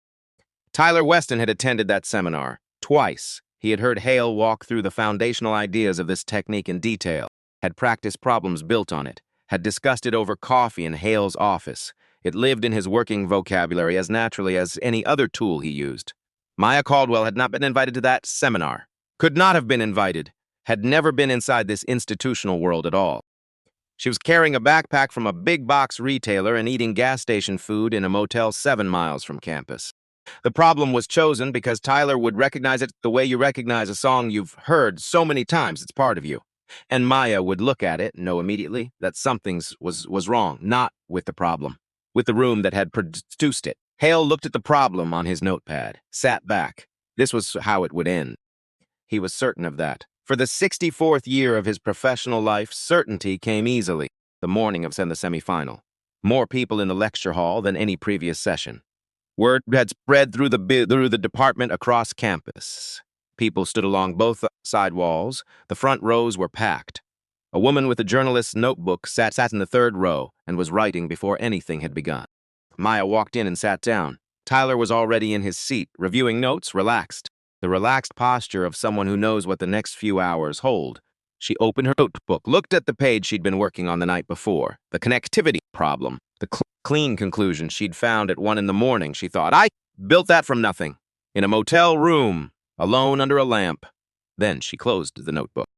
Tyler Weston had attended that seminar twice. He had heard Hale walk through the foundational ideas of this technique in detail, had practiced problems built on it, had discussed it over coffee in Hale's office. It lived in his working vocabulary as naturally as any other tool he used. Maya Caldwell had not been invited to that seminar, could not have been invited, had never been inside this institutional world at all. She was carrying a backpack from a big box retailer and eating gas station food in a motel 7 miles from campus. The problem was chosen because Tyler would recognize it the way you recognize a song you've heard so many times it's part of you. And Maya would look at it and know immediately that something was wrong, not with the problem, with the room that had produced it. Hale looked at the problem on his notepad, sat back. This was how it would end. He was certain of that. For the 64th year of his professional life, certainty came easily, the morning of the semifinal. More people in the lecture hall than any previous session. Word had spread through the department across campus. People stood along both side walls. The front rows were packed. A woman with a journalist's notebook sat in the 3rd row and was writing before anything had begun. Maya walked in and sat down. Tyler was already in his seat, reviewing notes, relaxed. The relaxed posture of someone who knows what the next few hours hold. She opened her notebook, looked at the page she'd been working on the night before, the connectivity problem, the clean conclusion she'd found at 1 in the morning. She thought, I built that from nothing, in a motel room, alone under a lamp. Then she closed the notebook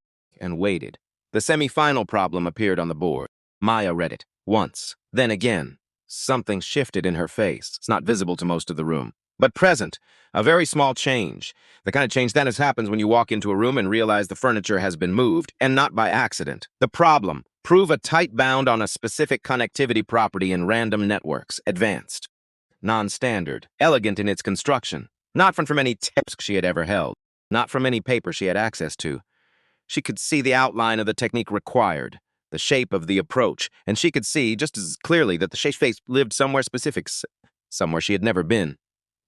and waited. The semi-final problem appeared on the board. Maya read it once, then again. Something shifted in her face. It's not visible to most of the room. but present, a very small change. The kind of change that happens when you walk into a room and realize the furniture has been moved, and not by accident. The problem: prove a tight bound on a specific connectivity property in random networks. Advanced. Non-standard. Elegant in its construction. Not from any text she had ever held. Not from any paper she had access to. She could see the outline of the technique required, the shape of the approach, and she could see just as clearly that the face lived somewhere specific, somewhere she had never been.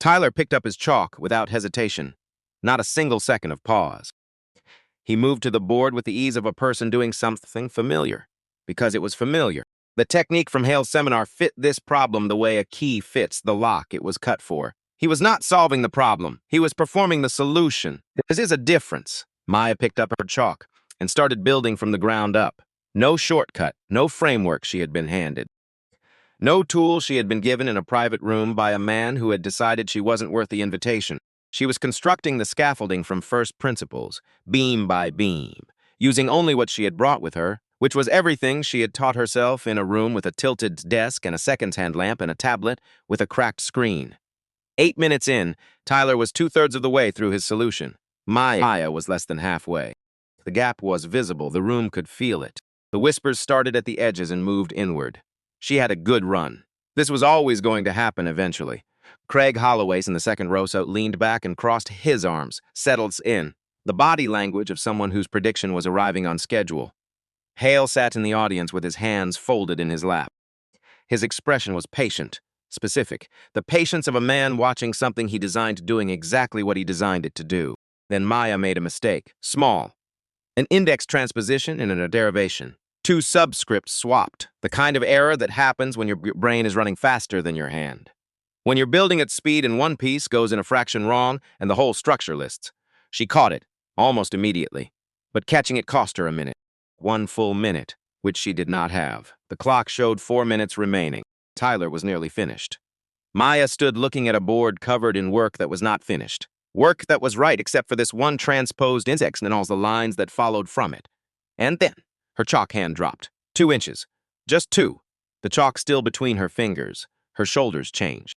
Tyler picked up his chalk without hesitation. Not a single second of pause. He moved to the board with the ease of a person doing something familiar, because it was familiar. The technique from Hale's seminar fit this problem the way a key fits the lock it was cut for. He was not solving the problem. He was performing the solution. This is a difference. Maya picked up her chalk and started building from the ground up. No shortcut, no framework she had been handed. No tool she had been given in a private room by a man who had decided she wasn't worth the invitation. She was constructing the scaffolding from first principles, beam by beam, using only what she had brought with her, which was everything she had taught herself in a room with a tilted desk and a second-hand lamp and a tablet with a cracked screen. 8 minutes in, Tyler was 2/3 of the way through his solution. Maya was less than halfway. The gap was visible. The room could feel it. The whispers started at the edges and moved inward. She had a good run. This was always going to happen eventually. Craig Holloway in the second row leaned back and crossed his arms, settled in, the body language of someone whose prediction was arriving on schedule. Hale sat in the audience with his hands folded in his lap. His expression was patient, specific, the patience of a man watching something he designed doing exactly what he designed it to do. Then Maya made a mistake, small. An index transposition and a derivation. 2 subscripts swapped, the kind of error that happens when your brain is running faster than your hand. When you're building at speed and one piece goes in a fraction wrong and the whole structure lists. She caught it, almost immediately. But catching it cost her a minute. 1 full minute, which she did not have. The clock showed 4 minutes remaining. Tyler was nearly finished. Maya stood looking at a board covered in work that was not finished. Work that was right except for this one transposed index and all the lines that followed from it. And then her chalk hand dropped. 2 inches. Just 2. The chalk still between her fingers. Her shoulders changed.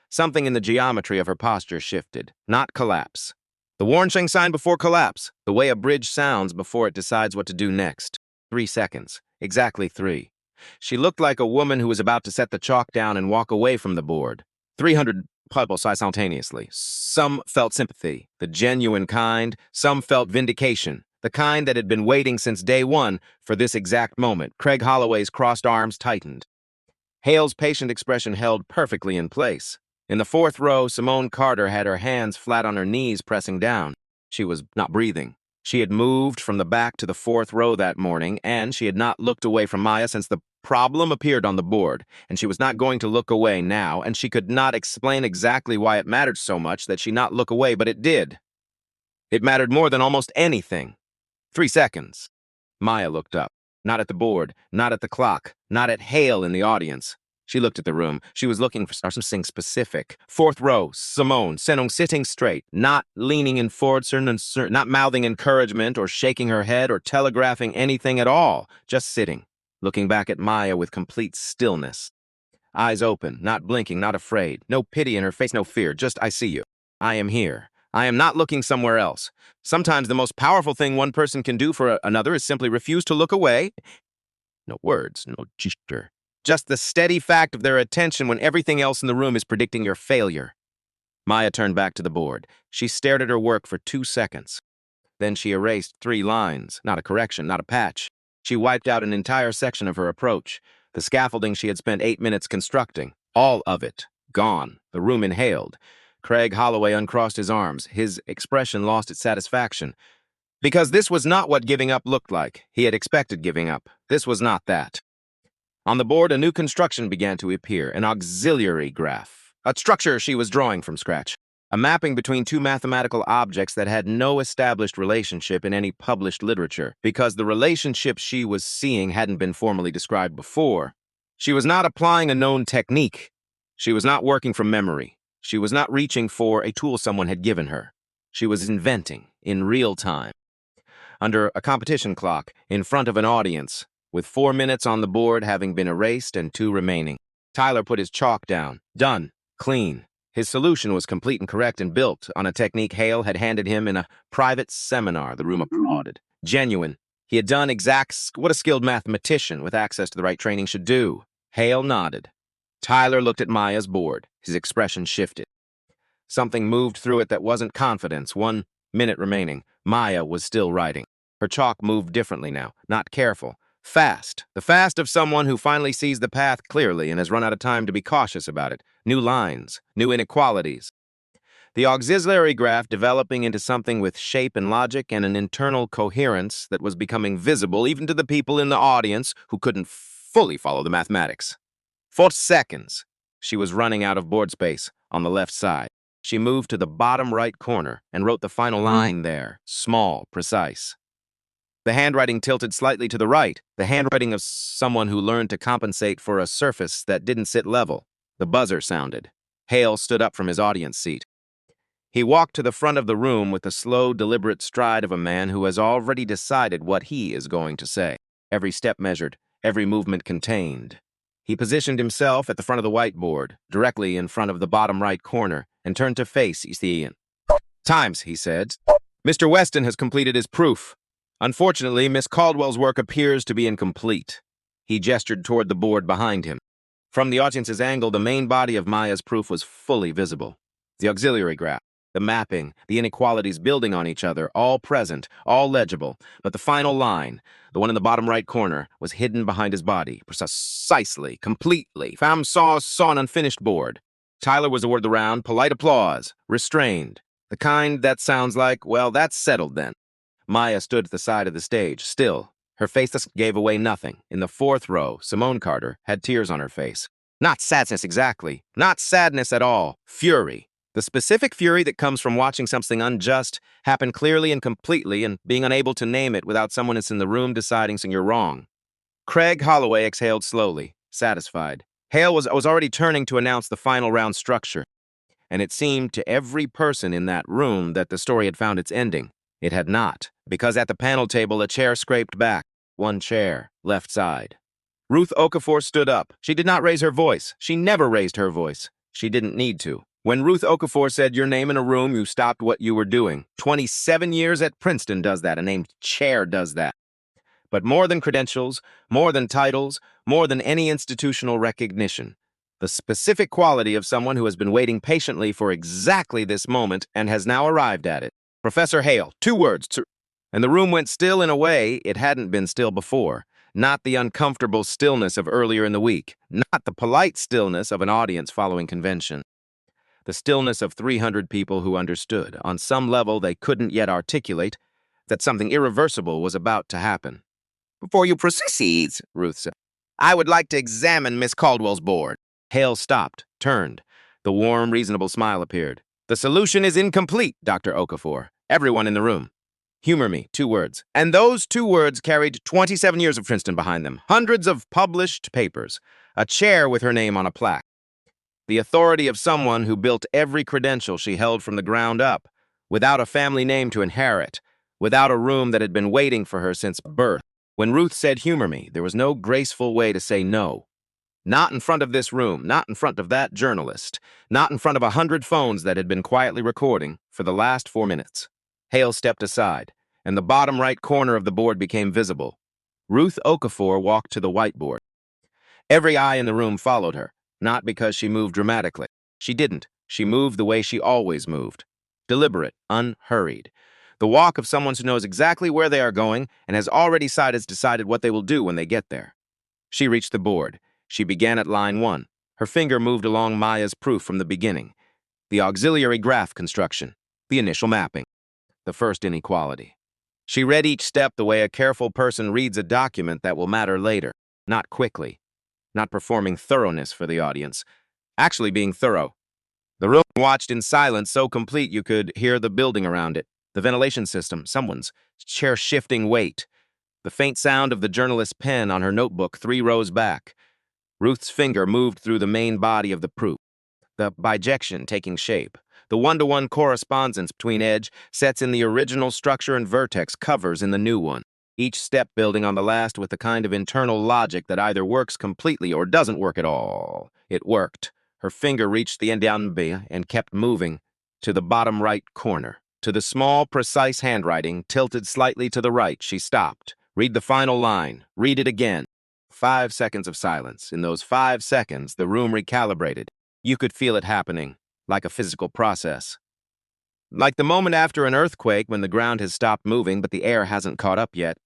Something in the geometry of her posture shifted. Not collapse. The warning sign before collapse. The way a bridge sounds before it decides what to do next. 3 seconds. Exactly 3. She looked like a woman who was about to set the chalk down and walk away from the board. 300 people simultaneously. Some felt sympathy, the genuine kind. Some felt vindication, the kind that had been waiting since day one for this exact moment. Craig Holloway's crossed arms tightened. Hale's patient expression held perfectly in place. In the 4th row, Simone Carter had her hands flat on her knees pressing down. She was not breathing. She had moved from the back to the 4th row that morning, and she had not looked away from Maya since the problem appeared on the board, and she was not going to look away now, and she could not explain exactly why it mattered so much that she not look away, but it did. It mattered more than almost anything. 3 seconds. Maya looked up. Not at the board, not at the clock, not at Hale in the audience. She looked at the room. She was looking for something specific. 4th row, Simone, sitting straight, not leaning in forward, not mouthing encouragement or shaking her head or telegraphing anything at all, just sitting, looking back at Maya with complete stillness. Eyes open, not blinking, not afraid. No pity in her face, no fear, just I see you. I am here. I am not looking somewhere else. Sometimes the most powerful thing one person can do for another is simply refuse to look away. No words, no gesture. Just the steady fact of their attention when everything else in the room is predicting your failure. Maya turned back to the board. She stared at her work for 2 seconds. Then she erased 3 lines, not a correction, not a patch. She wiped out an entire section of her approach. The scaffolding she had spent 8 minutes constructing. All of it. Gone. The room inhaled. Craig Holloway uncrossed his arms. His expression lost its satisfaction. Because this was not what giving up looked like. He had expected giving up. This was not that. On the board, a new construction began to appear, an auxiliary graph, a structure she was drawing from scratch, a mapping between 2 mathematical objects that had no established relationship in any published literature, because the relationship she was seeing hadn't been formally described before. She was not applying a known technique. She was not working from memory. She was not reaching for a tool someone had given her. She was inventing, in real time, under a competition clock, in front of an audience, with 4 minutes on the board having been erased and 2 remaining. Tyler put his chalk down. Done. Clean. His solution was complete and correct and built on a technique Hale had handed him in a private seminar. The room applauded. Genuine. He had done what a skilled mathematician with access to the right training should do. Hale nodded. Tyler looked at Maya's board. His expression shifted. Something moved through it that wasn't confidence. 1 minute remaining. Maya was still writing. Her chalk moved differently now, not careful. Fast. The fast of someone who finally sees the path clearly and has run out of time to be cautious about it. New lines, new inequalities. The auxiliary graph developing into something with shape and logic and an internal coherence that was becoming visible even to the people in the audience who couldn't fully follow the mathematics. 4 seconds. She was running out of board space on the left side. She moved to the bottom right corner and wrote the final line there, small, precise. The handwriting tilted slightly to the right, the handwriting of someone who learned to compensate for a surface that didn't sit level. The buzzer sounded. Hale stood up from his audience seat. He walked to the front of the room with the slow, deliberate stride of a man who has already decided what he is going to say. Every step measured, every movement contained. He positioned himself at the front of the whiteboard, directly in front of the bottom right corner, and turned to face Ian. "Times," he said. "Mr. Weston has completed his proof. Unfortunately, Miss Caldwell's work appears to be incomplete." He gestured toward the board behind him. From the audience's angle, the main body of Maya's proof was fully visible. The auxiliary graph, the mapping, the inequalities building on each other, all present, all legible, but the final line, the one in the bottom right corner, was hidden behind his body, precisely, completely. Pham saw an unfinished board. Tyler was awarded the round, polite applause, restrained. The kind that sounds like, well, that's settled then. Maya stood at the side of the stage, still. Her face gave away nothing. In the 4th row, Simone Carter had tears on her face. Not sadness exactly. Not sadness at all. Fury. The specific fury that comes from watching something unjust happen clearly and completely and being unable to name it without someone else in the room deciding you're wrong. Craig Holloway exhaled slowly, satisfied. Hale was already turning to announce the final round structure, and it seemed to every person in that room that the story had found its ending. It had not, because at the panel table a chair scraped back. 1 chair, left side. Ruth Okafor stood up. She did not raise her voice. She never raised her voice. She didn't need to. When Ruth Okafor said your name in a room, you stopped what you were doing. 27 years at Princeton does that. A named chair does that. But more than credentials, more than titles, more than any institutional recognition, the specific quality of someone who has been waiting patiently for exactly this moment and has now arrived at it. Professor Hale, 2 words, and the room went still in a way it hadn't been still before. Not the uncomfortable stillness of earlier in the week, not the polite stillness of an audience following convention. The stillness of 300 people who understood, on some level they couldn't yet articulate, that something irreversible was about to happen. "Before you proceed," Ruth said, "I would like to examine Miss Caldwell's board." Hale stopped, turned. The warm, reasonable smile appeared. "The solution is incomplete, Dr. Okafor. Everyone in the room. Humor me, 2 words. And those 2 words carried 27 years of Princeton behind them, hundreds of published papers, a chair with her name on a plaque. The authority of someone who built every credential she held from the ground up, without a family name to inherit, without a room that had been waiting for her since birth. When Ruth said humor me, there was no graceful way to say no. Not in front of this room, not in front of that journalist, not in front of 100 phones that had been quietly recording for the last 4 minutes. Hale stepped aside, and the bottom right corner of the board became visible. Ruth Okafor walked to the whiteboard. Every eye in the room followed her, not because she moved dramatically. She didn't. She moved the way she always moved. Deliberate, unhurried. The walk of someone who knows exactly where they are going and has already decided what they will do when they get there. She reached the board. She began at line 1. Her finger moved along Maya's proof from the beginning. The auxiliary graph construction. The initial mapping. The first inequality. She read each step the way a careful person reads a document that will matter later. Not quickly. Not performing thoroughness for the audience. Actually being thorough. The room watched in silence so complete you could hear the building around it. The ventilation system, someone's chair-shifting weight. The faint sound of the journalist's pen on her notebook 3 rows back. Ruth's finger moved through the main body of the proof. The bijection taking shape. The one-to-one correspondence between edge sets in the original structure and vertex covers in the new one. Each step building on the last with the kind of internal logic that either works completely or doesn't work at all. It worked. Her finger reached the end and kept moving to the bottom right corner. To the small, precise handwriting tilted slightly to the right, she stopped. Read the final line. Read it again. 5 seconds of silence. In those 5 seconds, the room recalibrated. You could feel it happening, like a physical process. Like the moment after an earthquake when the ground has stopped moving but the air hasn't caught up yet.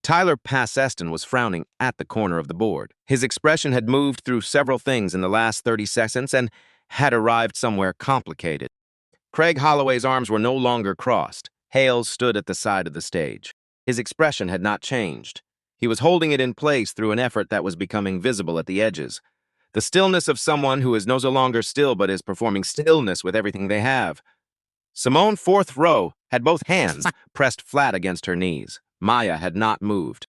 Tyler Passeston was frowning at the corner of the board. His expression had moved through several things in the last 30 seconds and had arrived somewhere complicated. Craig Holloway's arms were no longer crossed. Hales stood at the side of the stage. His expression had not changed. He was holding it in place through an effort that was becoming visible at the edges. The stillness of someone who is no longer still but is performing stillness with everything they have. Simone, fourth row, had both hands pressed flat against her knees. Maya had not moved.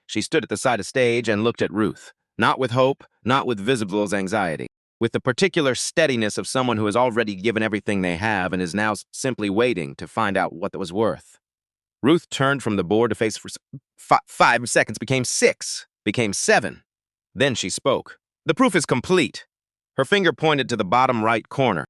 She stood at the side of stage and looked at Ruth, not with hope, not with visible anxiety, with the particular steadiness of someone who has already given everything they have and is now simply waiting to find out what that was worth. Ruth turned from the board to face for 5 seconds, became 6, became 7. Then she spoke. The proof is complete. Her finger pointed to the bottom right corner,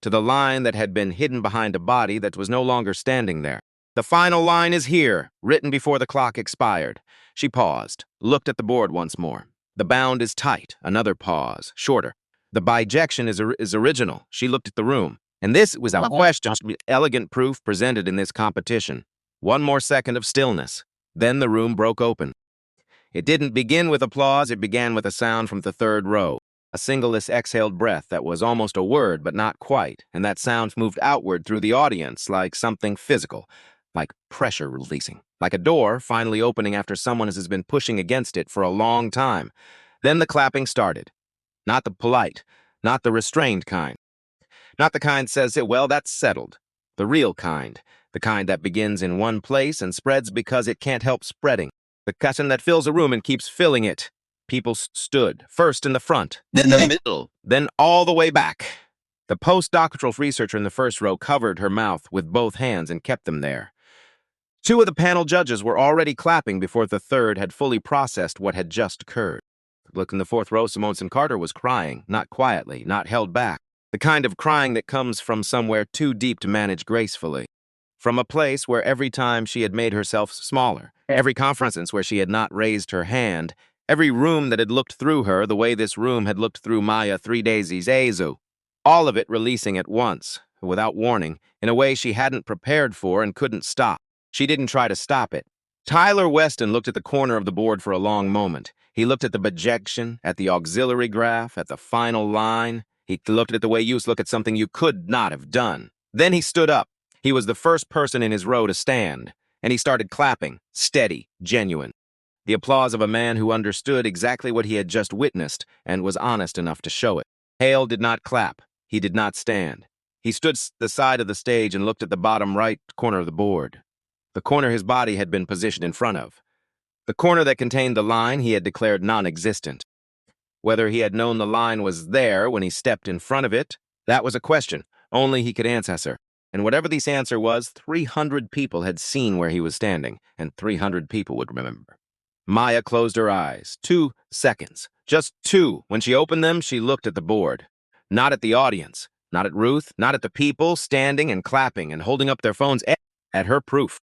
to the line that had been hidden behind a body that was no longer standing there. The final line is here, written before the clock expired. She paused, looked at the board once more. The bound is tight. Another pause, shorter. The bijection is original. She looked at the room. And this was a question, elegant proof presented in this competition. One more second of stillness. Then the room broke open. It didn't begin with applause. It began with a sound from the third row. A singleless exhaled breath that was almost a word, but not quite. And that sound moved outward through the audience like something physical, like pressure releasing, like a door finally opening after someone has been pushing against it for a long time. Then the clapping started. Not the polite, not the restrained kind. Not the kind says, well, that's settled. The real kind. The kind that begins in one place and spreads because it can't help spreading. The kind that fills a room and keeps filling it. People stood, first in the front, then the middle, then all the way back. The postdoctoral researcher in the first row covered her mouth with both hands and kept them there. 2 of the panel judges were already clapping before the third had fully processed what had just occurred. Look in the fourth row, Simonson Carter was crying, not quietly, not held back. The kind of crying that comes from somewhere too deep to manage gracefully. From a place where every time she had made herself smaller, every conference where she had not raised her hand, every room that had looked through her the way this room had looked through Maya 3 days ago, all of it releasing at once, without warning, in a way she hadn't prepared for and couldn't stop. She didn't try to stop it. Tyler Weston looked at the corner of the board for a long moment. He looked at the bijection, at the auxiliary graph, at the final line. He looked at the way you look at something you could not have done. Then he stood up. He was the first person in his row to stand, and he started clapping, steady, genuine. The applause of a man who understood exactly what he had just witnessed and was honest enough to show it. Hale did not clap. He did not stand. He stood at the side of the stage and looked at the bottom right corner of the board, the corner his body had been positioned in front of, the corner that contained the line he had declared non-existent. Whether he had known the line was there when he stepped in front of it, that was a question only he could answer. And whatever this answer was, 300 people had seen where he was standing, and 300 people would remember. Maya closed her eyes. 2 seconds. Just 2. When she opened them, she looked at the board. Not at the audience. Not at Ruth. Not at the people standing and clapping and holding up their phones. At her proof.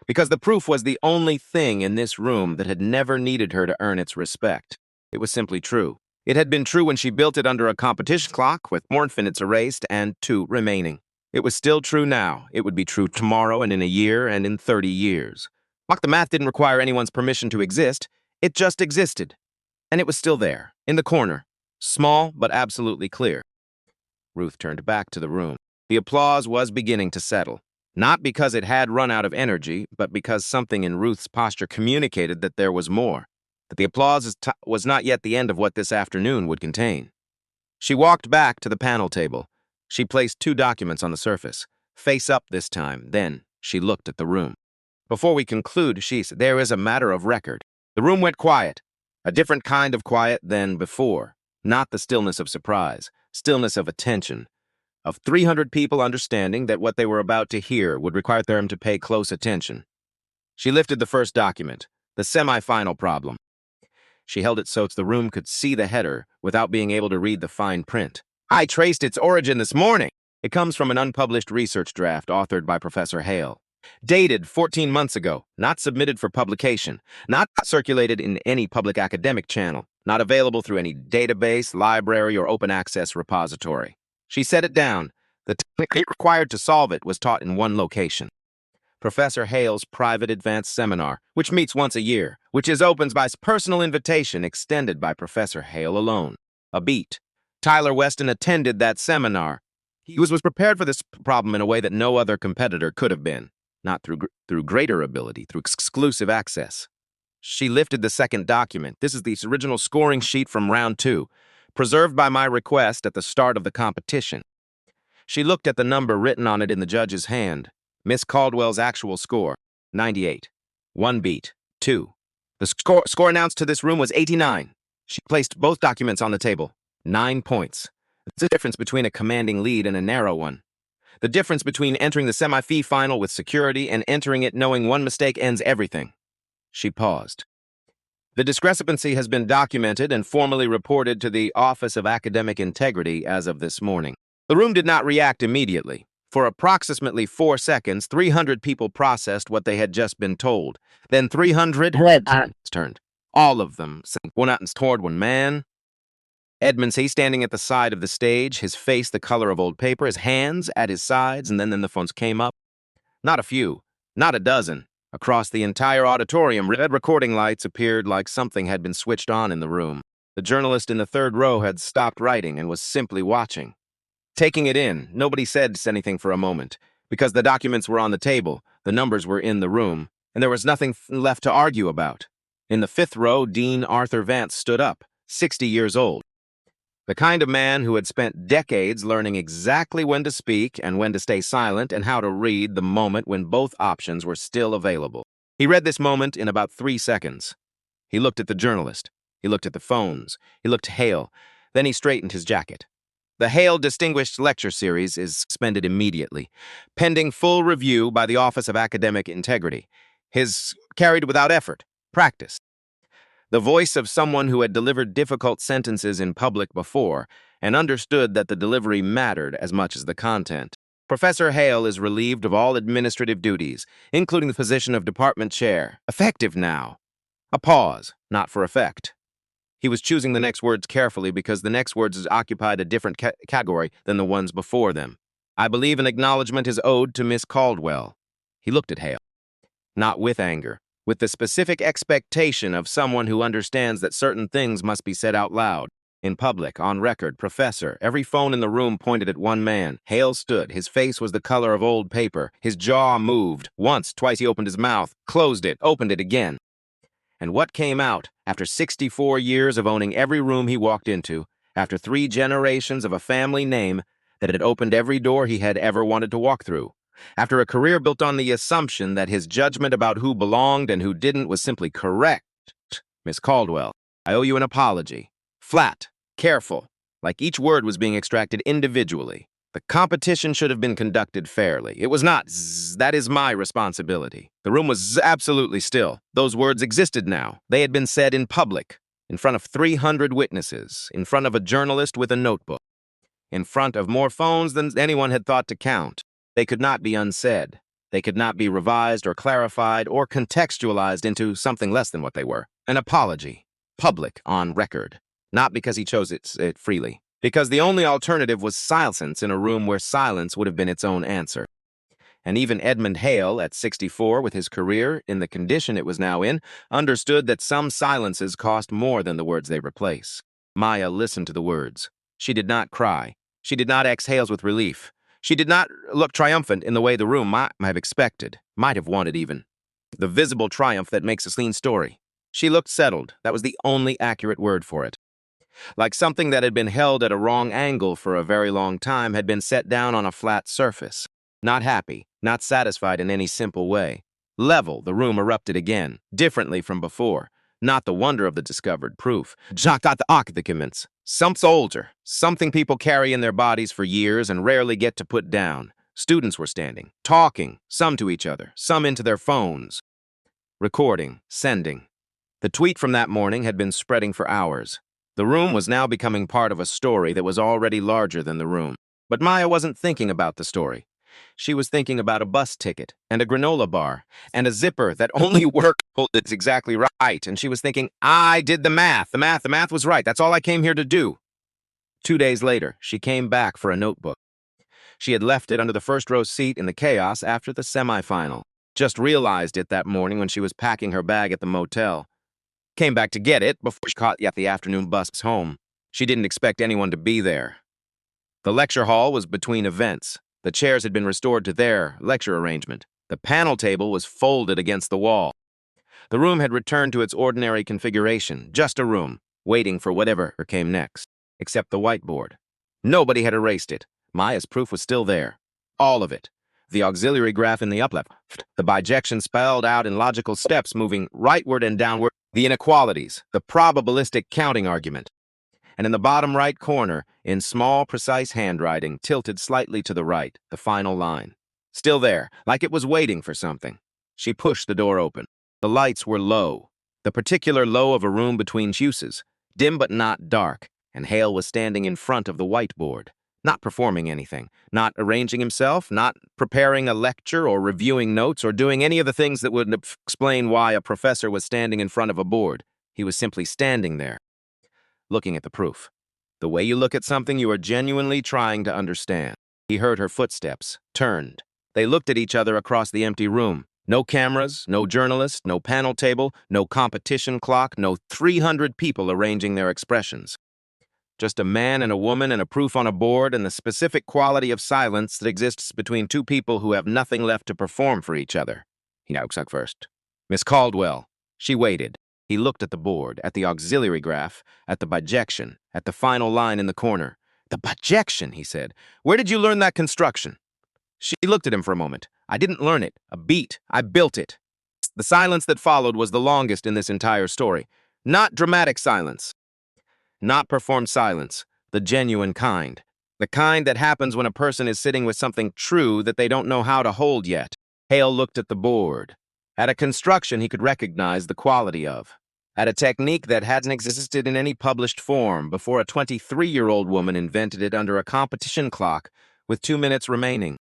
Because the proof was the only thing in this room that had never needed her to earn its respect. It was simply true. It had been true when she built it under a competition clock with more infinites erased and 2 remaining. It was still true now. It would be true tomorrow and in a year and in 30 years. Like the math didn't require anyone's permission to exist. It just existed. And it was still there, in the corner. Small, but absolutely clear. Ruth turned back to the room. The applause was beginning to settle. Not because it had run out of energy, but because something in Ruth's posture communicated that there was more. That the applause was not yet the end of what this afternoon would contain. She walked back to the panel table. She placed 2 documents on the surface, face up this time. Then she looked at the room. Before we conclude, she said, there is a matter of record. The room went quiet, a different kind of quiet than before. Not the stillness of surprise, stillness of attention, of 300 people understanding that what they were about to hear would require them to pay close attention. She lifted the first document, the semi-final problem. She held it so the room could see the header without being able to read the fine print. I traced its origin this morning. It comes from an unpublished research draft authored by Professor Hale. Dated 14 months ago, not submitted for publication, not circulated in any public academic channel, not available through any database, library, or open access repository. She set it down. The technique required to solve it was taught in one location. Professor Hale's private advanced seminar, which meets once a year, which is opened by personal invitation extended by Professor Hale alone. A beat. Tyler Weston attended that seminar. He was prepared for this problem in a way that no other competitor could have been, not through greater ability, through exclusive access. She lifted the second document. This is the original scoring sheet from round 2, preserved by my request at the start of the competition. She looked at the number written on it in the judge's hand. Miss Caldwell's actual score, 98. 1 beat, 2. The score announced to this room was 89. She placed both documents on the table. 9 points. That's the difference between a commanding lead and a narrow one. The difference between entering the semi-fee final with security and entering it knowing one mistake ends everything. She paused. The discrepancy has been documented and formally reported to the Office of Academic Integrity as of this morning. The room did not react immediately. For approximately 4 seconds, 300 people processed what they had just been told. Then 300 heads turned. All of them sank one out toward one man. Edmonds, he standing at the side of the stage, his face the color of old paper, his hands at his sides, and then the phones came up. Not a few, not a dozen. Across the entire auditorium, red recording lights appeared like something had been switched on in the room. The journalist in the third row had stopped writing and was simply watching. Taking it in, nobody said anything for a moment. Because the documents were on the table, the numbers were in the room, and there was nothing left to argue about. In the fifth row, Dean Arthur Vance stood up, 60 years old. The kind of man who had spent decades learning exactly when to speak and when to stay silent and how to read the moment when both options were still available. He read this moment in about 3 seconds. He looked at the journalist. He looked at the phones. He looked at Hale. Then he straightened his jacket. The Hale Distinguished Lecture Series is suspended immediately, pending full review by the Office of Academic Integrity. His carried without effort, practice. The voice of someone who had delivered difficult sentences in public before and understood that the delivery mattered as much as the content. Professor Hale is relieved of all administrative duties, including the position of department chair. Effective now. A pause, not for effect. He was choosing the next words carefully because the next words occupied a different category than the ones before them. I believe an acknowledgement is owed to Miss Caldwell. He looked at Hale. Not with anger, with the specific expectation of someone who understands that certain things must be said out loud. In public, on record, Professor, every phone in the room pointed at one man. Hale stood. His face was the color of old paper. His jaw moved. Once, twice he opened his mouth, closed it, opened it again. And what came out, after 64 years of owning every room he walked into, after 3 generations of a family name that had opened every door he had ever wanted to walk through, after a career built on the assumption that his judgment about who belonged and who didn't was simply correct. Miss Caldwell, I owe you an apology. Flat, careful, like each word was being extracted individually. The competition should have been conducted fairly. It was not. That is my responsibility. The room was absolutely still. Those words existed now. They had been said in public, in front of 300 witnesses, in front of a journalist with a notebook, in front of more phones than anyone had thought to count. They could not be unsaid. They could not be revised or clarified or contextualized into something less than what they were. An apology. Public, on record. Not because he chose it freely. Because the only alternative was silence in a room where silence would have been its own answer. And even Edmund Hale, at 64, with his career in the condition it was now in, understood that some silences cost more than the words they replace. Maya listened to the words. She did not cry. She did not exhale with relief. She did not look triumphant in the way the room might have expected, might have wanted even. The visible triumph that makes a clean story. She looked settled. That was the only accurate word for it. Like something that had been held at a wrong angle for a very long time had been set down on a flat surface. Not happy, not satisfied in any simple way. Level, the room erupted again, differently from before. Not the wonder of the discovered proof. Got the arguments. Something older, something people carry in their bodies for years and rarely get to put down. Students were standing, talking, some to each other, some into their phones. Recording, sending. The tweet from that morning had been spreading for hours. The room was now becoming part of a story that was already larger than the room. But Maya wasn't thinking about the story. She was thinking about a bus ticket and a granola bar and a zipper that only worked pulled it exactly right. And she was thinking, I did the math. The math was right. That's all I came here to do. 2 days later, she came back for a notebook. She had left it under the first row seat in the chaos after the semifinal. Just realized it that morning when she was packing her bag at the motel. Came back to get it before she caught the afternoon bus home. She didn't expect anyone to be there. The lecture hall was between events. The chairs had been restored to their lecture arrangement. The panel table was folded against the wall. The room had returned to its ordinary configuration, just a room, waiting for whatever came next, except the whiteboard. Nobody had erased it. Maya's proof was still there. All of it. The auxiliary graph in the up left, the bijection spelled out in logical steps moving rightward and downward, the inequalities, the probabilistic counting argument. And in the bottom right corner, in small, precise handwriting, tilted slightly to the right, the final line. Still there, like it was waiting for something. She pushed the door open. The lights were low, the particular low of a room between uses, dim but not dark, and Hale was standing in front of the whiteboard, not performing anything, not arranging himself, not preparing a lecture or reviewing notes or doing any of the things that would explain why a professor was standing in front of a board. He was simply standing there, looking at the proof. The way you look at something you are genuinely trying to understand. He heard her footsteps, turned. They looked at each other across the empty room. No cameras, no journalist, no panel table, no competition clock, no 300 people arranging their expressions. Just a man and a woman and a proof on a board and the specific quality of silence that exists between two people who have nothing left to perform for each other. He now spoke first. Miss Caldwell. She waited. He looked at the board, at the auxiliary graph, at the bijection, at the final line in the corner. The bijection, he said. Where did you learn that construction? She looked at him for a moment. I didn't learn it. A beat. I built it. The silence that followed was the longest in this entire story. Not dramatic silence. Not performed silence. The genuine kind. The kind that happens when a person is sitting with something true that they don't know how to hold yet. Hale looked at the board. At a construction he could recognize the quality of. At a technique that hadn't existed in any published form before a 23-year-old woman invented it under a competition clock with 2 minutes remaining.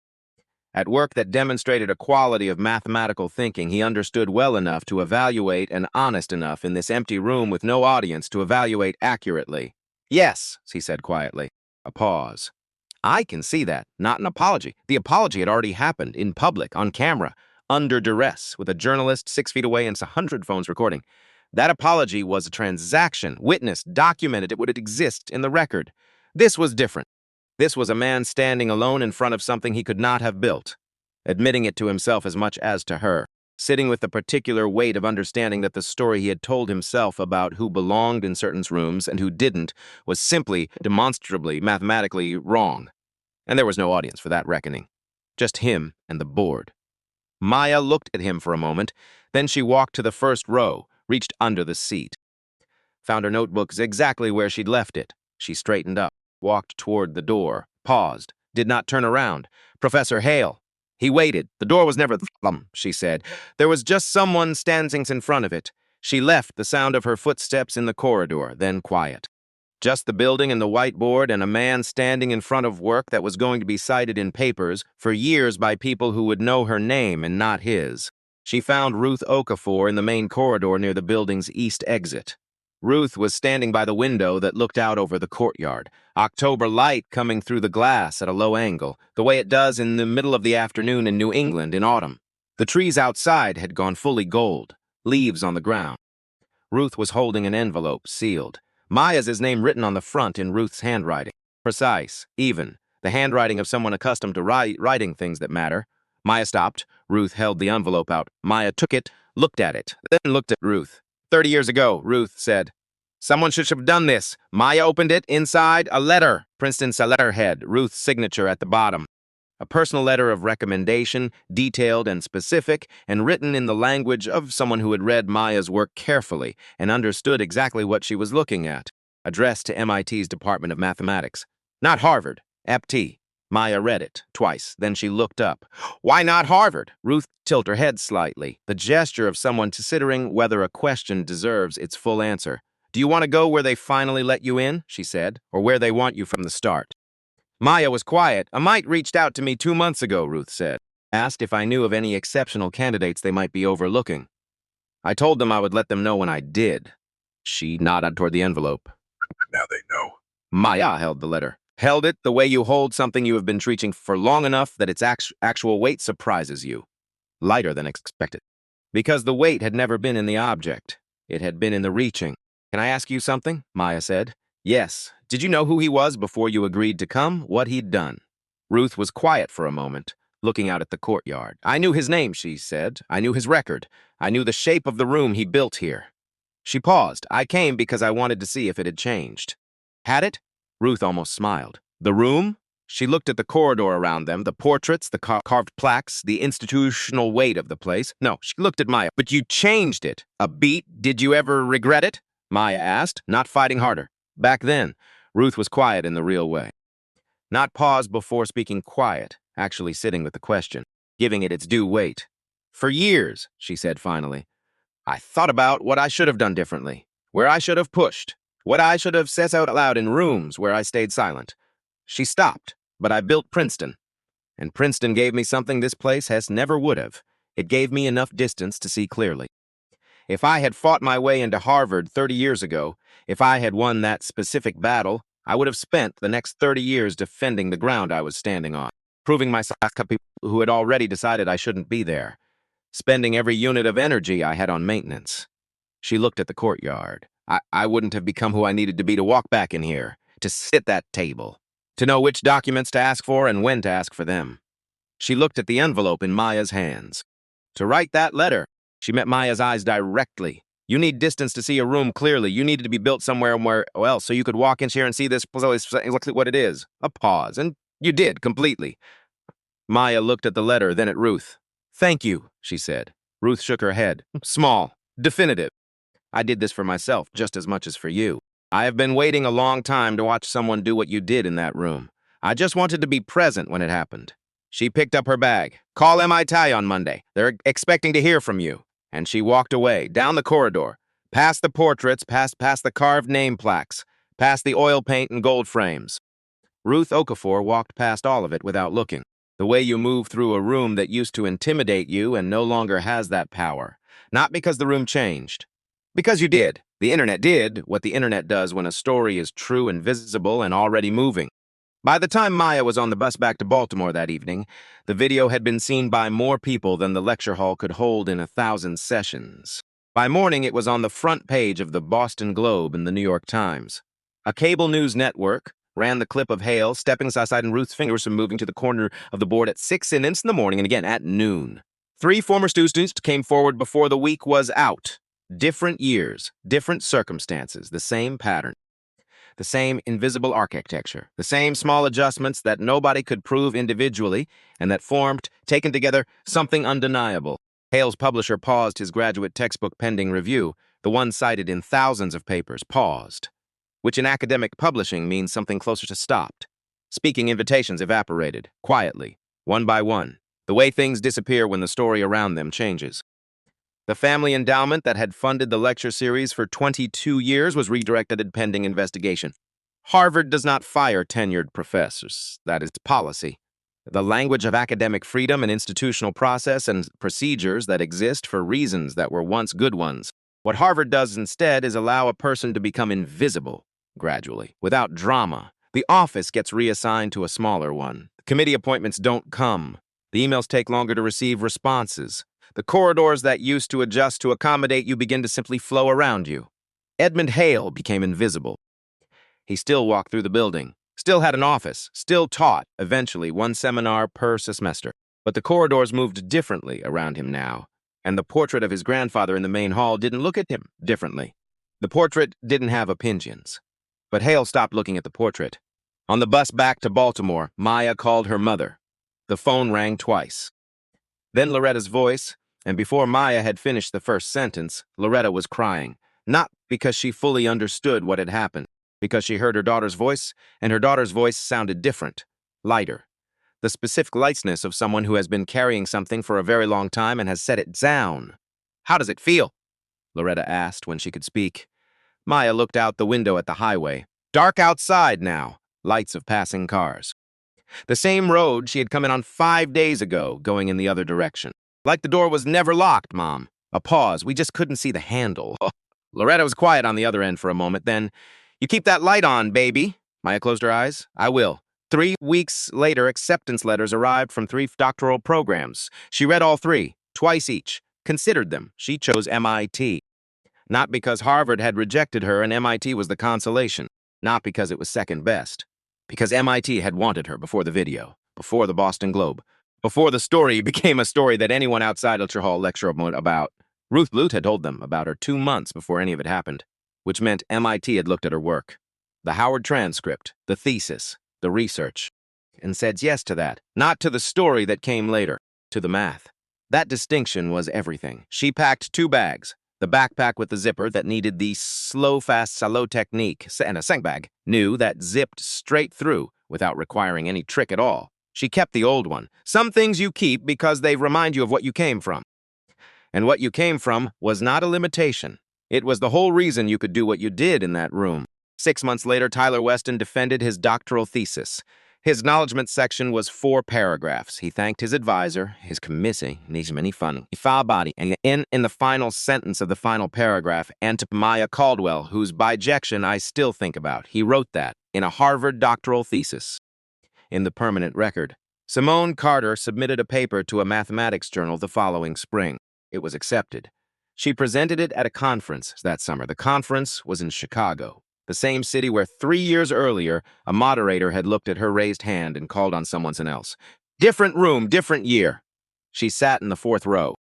At work that demonstrated a quality of mathematical thinking he understood well enough to evaluate and honest enough in this empty room with no audience to evaluate accurately. Yes, he said quietly. A pause. I can see that. Not an apology. The apology had already happened, in public, on camera, under duress, with a journalist 6 feet away and 100 phones recording. That apology was a transaction, witnessed, documented. It would exist in the record. This was different. This was a man standing alone in front of something he could not have built, admitting it to himself as much as to her, sitting with the particular weight of understanding that the story he had told himself about who belonged in certain rooms and who didn't was simply, demonstrably, mathematically wrong. And there was no audience for that reckoning. Just him and the board. Maya looked at him for a moment, then she walked to the first row, reached under the seat. Found her notebook exactly where she'd left it. She straightened up, walked toward the door, paused, did not turn around. Professor Hale. He waited. The door was never the problem, she said. There was just someone standing in front of it. She left, the sound of her footsteps in the corridor, then quiet. Just the building and the whiteboard and a man standing in front of work that was going to be cited in papers for years by people who would know her name and not his. She found Ruth Okafor in the main corridor near the building's east exit. Ruth was standing by the window that looked out over the courtyard, October light coming through the glass at a low angle, the way it does in the middle of the afternoon in New England in autumn. The trees outside had gone fully gold, leaves on the ground. Ruth was holding an envelope, sealed. Maya's name written on the front in Ruth's handwriting. Precise, even, the handwriting of someone accustomed to writing things that matter. Maya stopped. Ruth held the envelope out. Maya took it, looked at it, then looked at Ruth. 30 years ago, Ruth said. Someone should have done this. Maya opened it. Inside, a letter. Princeton's a letterhead. Ruth's signature at the bottom. A personal letter of recommendation, detailed and specific, and written in the language of someone who had read Maya's work carefully and understood exactly what she was looking at. Addressed to MIT's Department of Mathematics. Not Harvard, MIT. Maya read it twice, then she looked up. Why not Harvard? Ruth tilted her head slightly, the gesture of someone considering whether a question deserves its full answer. Do you want to go where they finally let you in, she said, or where they want you from the start? Maya was quiet. A mite reached out to me 2 months ago, Ruth said. Asked if I knew of any exceptional candidates they might be overlooking. I told them I would let them know when I did. She nodded toward the envelope. Now they know. Maya held the letter. Held it the way you hold something you have been reaching for long enough that its actual weight surprises you. Lighter than expected. Because the weight had never been in the object. It had been in the reaching. Can I ask you something? Maya said. Yes. Did you know who he was before you agreed to come? What he'd done? Ruth was quiet for a moment, looking out at the courtyard. I knew his name, she said. I knew his record. I knew the shape of the room he built here. She paused. I came because I wanted to see if it had changed. Had it? Ruth almost smiled. The room? She looked at the corridor around them, the portraits, the carved plaques, the institutional weight of the place. No, she looked at Maya. But you changed it. A beat? Did you ever regret it? Maya asked, not fighting harder. Back then, Ruth was quiet in the real way. Not pause before speaking quiet, actually sitting with the question, giving it its due weight. For years, she said finally, I thought about what I should have done differently, where I should have pushed, what I should have said out loud in rooms where I stayed silent. She stopped, but I built Princeton. And Princeton gave me something this place has never would have. It gave me enough distance to see clearly. If I had fought my way into Harvard 30 years ago, if I had won that specific battle, I would have spent the next 30 years defending the ground I was standing on, proving myself to people who had already decided I shouldn't be there, spending every unit of energy I had on maintenance. She looked at the courtyard. I wouldn't have become who I needed to be to walk back in here, to sit at that table, to know which documents to ask for and when to ask for them. She looked at the envelope in Maya's hands. To write that letter, she met Maya's eyes directly. You need distance to see a room clearly. You needed to be built somewhere where, well, so you could walk in here and see this, look at what it is. A pause, and you did, completely. Maya looked at the letter, then at Ruth. Thank you, she said. Ruth shook her head. Small. Definitive. I did this for myself just as much as for you. I have been waiting a long time to watch someone do what you did in that room. I just wanted to be present when it happened. She picked up her bag. Call MIT on Monday. They're expecting to hear from you. And she walked away, down the corridor, past the portraits, past the carved name plaques, past the oil paint and gold frames. Ruth Okafor walked past all of it without looking. The way you move through a room that used to intimidate you and no longer has that power. Not because the room changed. Because you did. The internet did what the internet does when a story is true and visible and already moving. By the time Maya was on the bus back to Baltimore that evening, the video had been seen by more people than the lecture hall could hold in 1,000 sessions. By morning, it was on the front page of the Boston Globe and the New York Times. A cable news network ran the clip of Hale stepping aside and Ruth's fingers from moving to the corner of the board at 6 in the morning and again at noon. 3 former students came forward before the week was out. Different years, different circumstances, the same pattern. The same invisible architecture, the same small adjustments that nobody could prove individually and that formed, taken together, something undeniable. Hale's publisher paused his graduate textbook pending review, the one cited in thousands of papers, paused, which in academic publishing means something closer to stopped. Speaking invitations evaporated, quietly, one by one, the way things disappear when the story around them changes. The family endowment that had funded the lecture series for 22 years was redirected pending investigation. Harvard does not fire tenured professors. That is policy. The language of academic freedom and institutional process and procedures that exist for reasons that were once good ones. What Harvard does instead is allow a person to become invisible, gradually, without drama. The office gets reassigned to a smaller one. Committee appointments don't come. The emails take longer to receive responses. The corridors that used to adjust to accommodate you begin to simply flow around you. Edmund Hale became invisible. He still walked through the building, still had an office, still taught, eventually, one seminar per semester. But the corridors moved differently around him now, and the portrait of his grandfather in the main hall didn't look at him differently. The portrait didn't have opinions. But Hale stopped looking at the portrait. On the bus back to Baltimore, Maya called her mother. The phone rang twice. Then Loretta's voice, and before Maya had finished the first sentence, Loretta was crying, not because she fully understood what had happened, because she heard her daughter's voice, and her daughter's voice sounded different, lighter, the specific lightness of someone who has been carrying something for a very long time and has set it down. "How does it feel?" Loretta asked when she could speak. Maya looked out the window at the highway. Dark outside now, lights of passing cars. The same road she had come in on 5 days ago, going in the other direction. "Like the door was never locked, Mom." A pause. "We just couldn't see the handle." Loretta was quiet on the other end for a moment, then, "You keep that light on, baby." Maya closed her eyes. "I will." 3 weeks later, acceptance letters arrived from 3 doctoral programs. She read all 3, twice each, considered them. She chose MIT. Not because Harvard had rejected her and MIT was the consolation. Not because it was second best. Because MIT had wanted her before the video, before the Boston Globe, before the story became a story that anyone outside Lecture Hall lecture about. Ruth Lute had told them about her 2 months before any of it happened, which meant MIT had looked at her work. The Howard transcript, the thesis, the research, and said yes to that, not to the story that came later, to the math. That distinction was everything. She packed 2 bags, the backpack with the zipper that needed the slow-fast salo technique, and a sink bag, new, that zipped straight through without requiring any trick at all. She kept the old one. Some things you keep because they remind you of what you came from. And what you came from was not a limitation. It was the whole reason you could do what you did in that room. 6 months later, Tyler Weston defended his doctoral thesis. His acknowledgement section was 4 paragraphs. He thanked his advisor, his committee, many fun, body, and in the final sentence of the final paragraph, and to Maya Caldwell, whose bijection I still think about. He wrote that in a Harvard doctoral thesis. In the permanent record, Simone Carter submitted a paper to a mathematics journal the following spring. It was accepted. She presented it at a conference that summer. The conference was in Chicago, the same city where 3 years earlier, a moderator had looked at her raised hand and called on someone else. Different room, different year. She sat in the 4th row.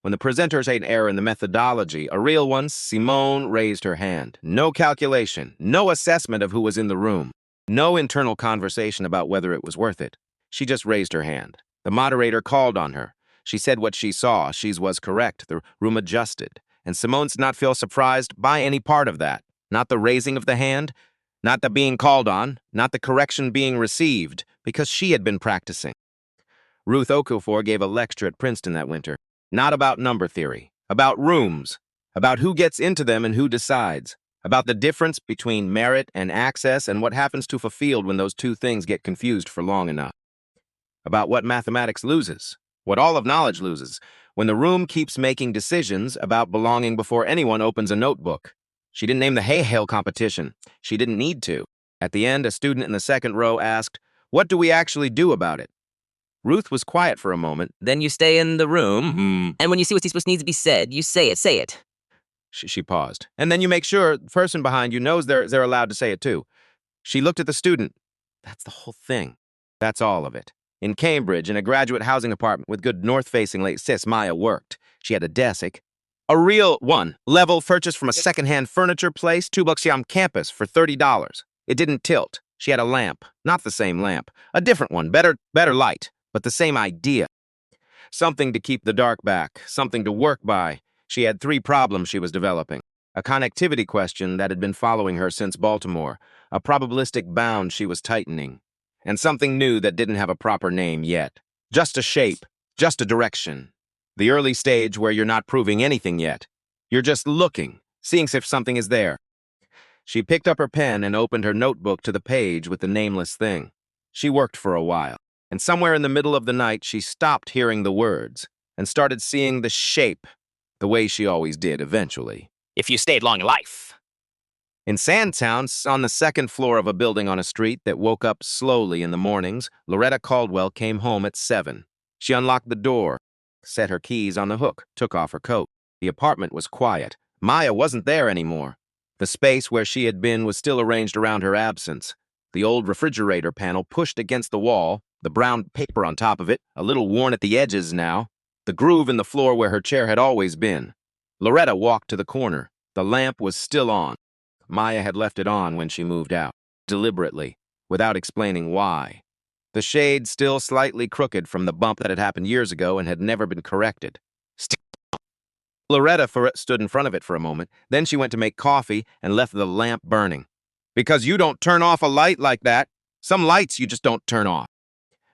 When the presenters had an error in the methodology, a real one, Simone raised her hand. No calculation, no assessment of who was in the room, no internal conversation about whether it was worth it. She just raised her hand. The moderator called on her. She said what she saw. She was correct. The room adjusted. And Simone did not feel surprised by any part of that. Not the raising of the hand, not the being called on, not the correction being received, because she had been practicing. Ruth Okafor gave a lecture at Princeton that winter. Not about number theory, about rooms, about who gets into them and who decides, about the difference between merit and access and what happens to a field when those 2 things get confused for long enough. About what mathematics loses, what all of knowledge loses, when the room keeps making decisions about belonging before anyone opens a notebook. She didn't name the hay-hail competition. She didn't need to. At the end, a student in the 2nd row asked, "What do we actually do about it?" Ruth was quiet for a moment. "Then you stay in the room, and when you see what's supposed to need to be said, you say it. She paused. "And then you make sure the person behind you knows they're allowed to say it too." She looked at the student. "That's the whole thing. That's all of it." In Cambridge, in a graduate housing apartment with good north-facing late sis, Maya worked. She had a desk. A real one, level, purchased from a second-hand furniture place, $2 on campus for $30. It didn't tilt. She had a lamp, not the same lamp, a different one, better light, but the same idea. Something to keep the dark back, something to work by. She had 3 problems she was developing. A connectivity question that had been following her since Baltimore, a probabilistic bound she was tightening, and something new that didn't have a proper name yet. Just a shape, just a direction. The early stage where you're not proving anything yet. You're just looking, seeing if something is there. She picked up her pen and opened her notebook to the page with the nameless thing. She worked for a while, and somewhere in the middle of the night she stopped hearing the words and started seeing the shape, the way she always did eventually. If you stayed long in life. In Sandtown, on the 2nd floor of a building on a street that woke up slowly in the mornings, Loretta Caldwell came home at 7. She unlocked the door, set her keys on the hook, took off her coat. The apartment was quiet. Maya wasn't there anymore. The space where she had been was still arranged around her absence. The old refrigerator panel pushed against the wall, the brown paper on top of it, a little worn at the edges now, the groove in the floor where her chair had always been. Loretta walked to the corner. The lamp was still on. Maya had left it on when she moved out, deliberately, without explaining why. The shade still slightly crooked from the bump that had happened years ago and had never been corrected. Loretta stood in front of it for a moment. Then she went to make coffee and left the lamp burning. "Because you don't turn off a light like that. Some lights you just don't turn off."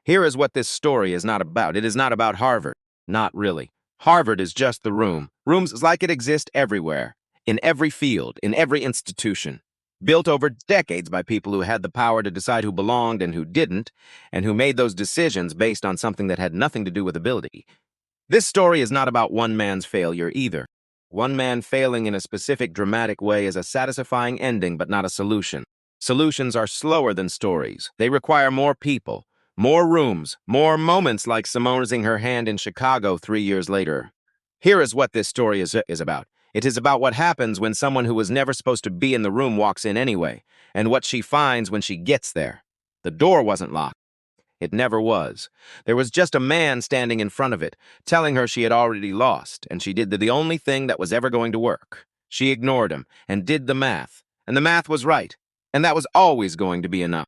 Here is what this story is not about. It is not about Harvard. Not really. Harvard is just the room. Rooms like it exist everywhere, in every field, in every institution. Built over decades by people who had the power to decide who belonged and who didn't, and who made those decisions based on something that had nothing to do with ability. This story is not about one man's failure either. One man failing in a specific dramatic way is a satisfying ending, but not a solution. Solutions are slower than stories. They require more people, more rooms, more moments like Simone raising her hand in Chicago 3 years later. Here is what this story is about. It is about what happens when someone who was never supposed to be in the room walks in anyway, and what she finds when she gets there. The door wasn't locked. It never was. There was just a man standing in front of it, telling her she had already lost, and she did the only thing that was ever going to work. She ignored him and did the math, and the math was right, and that was always going to be enough.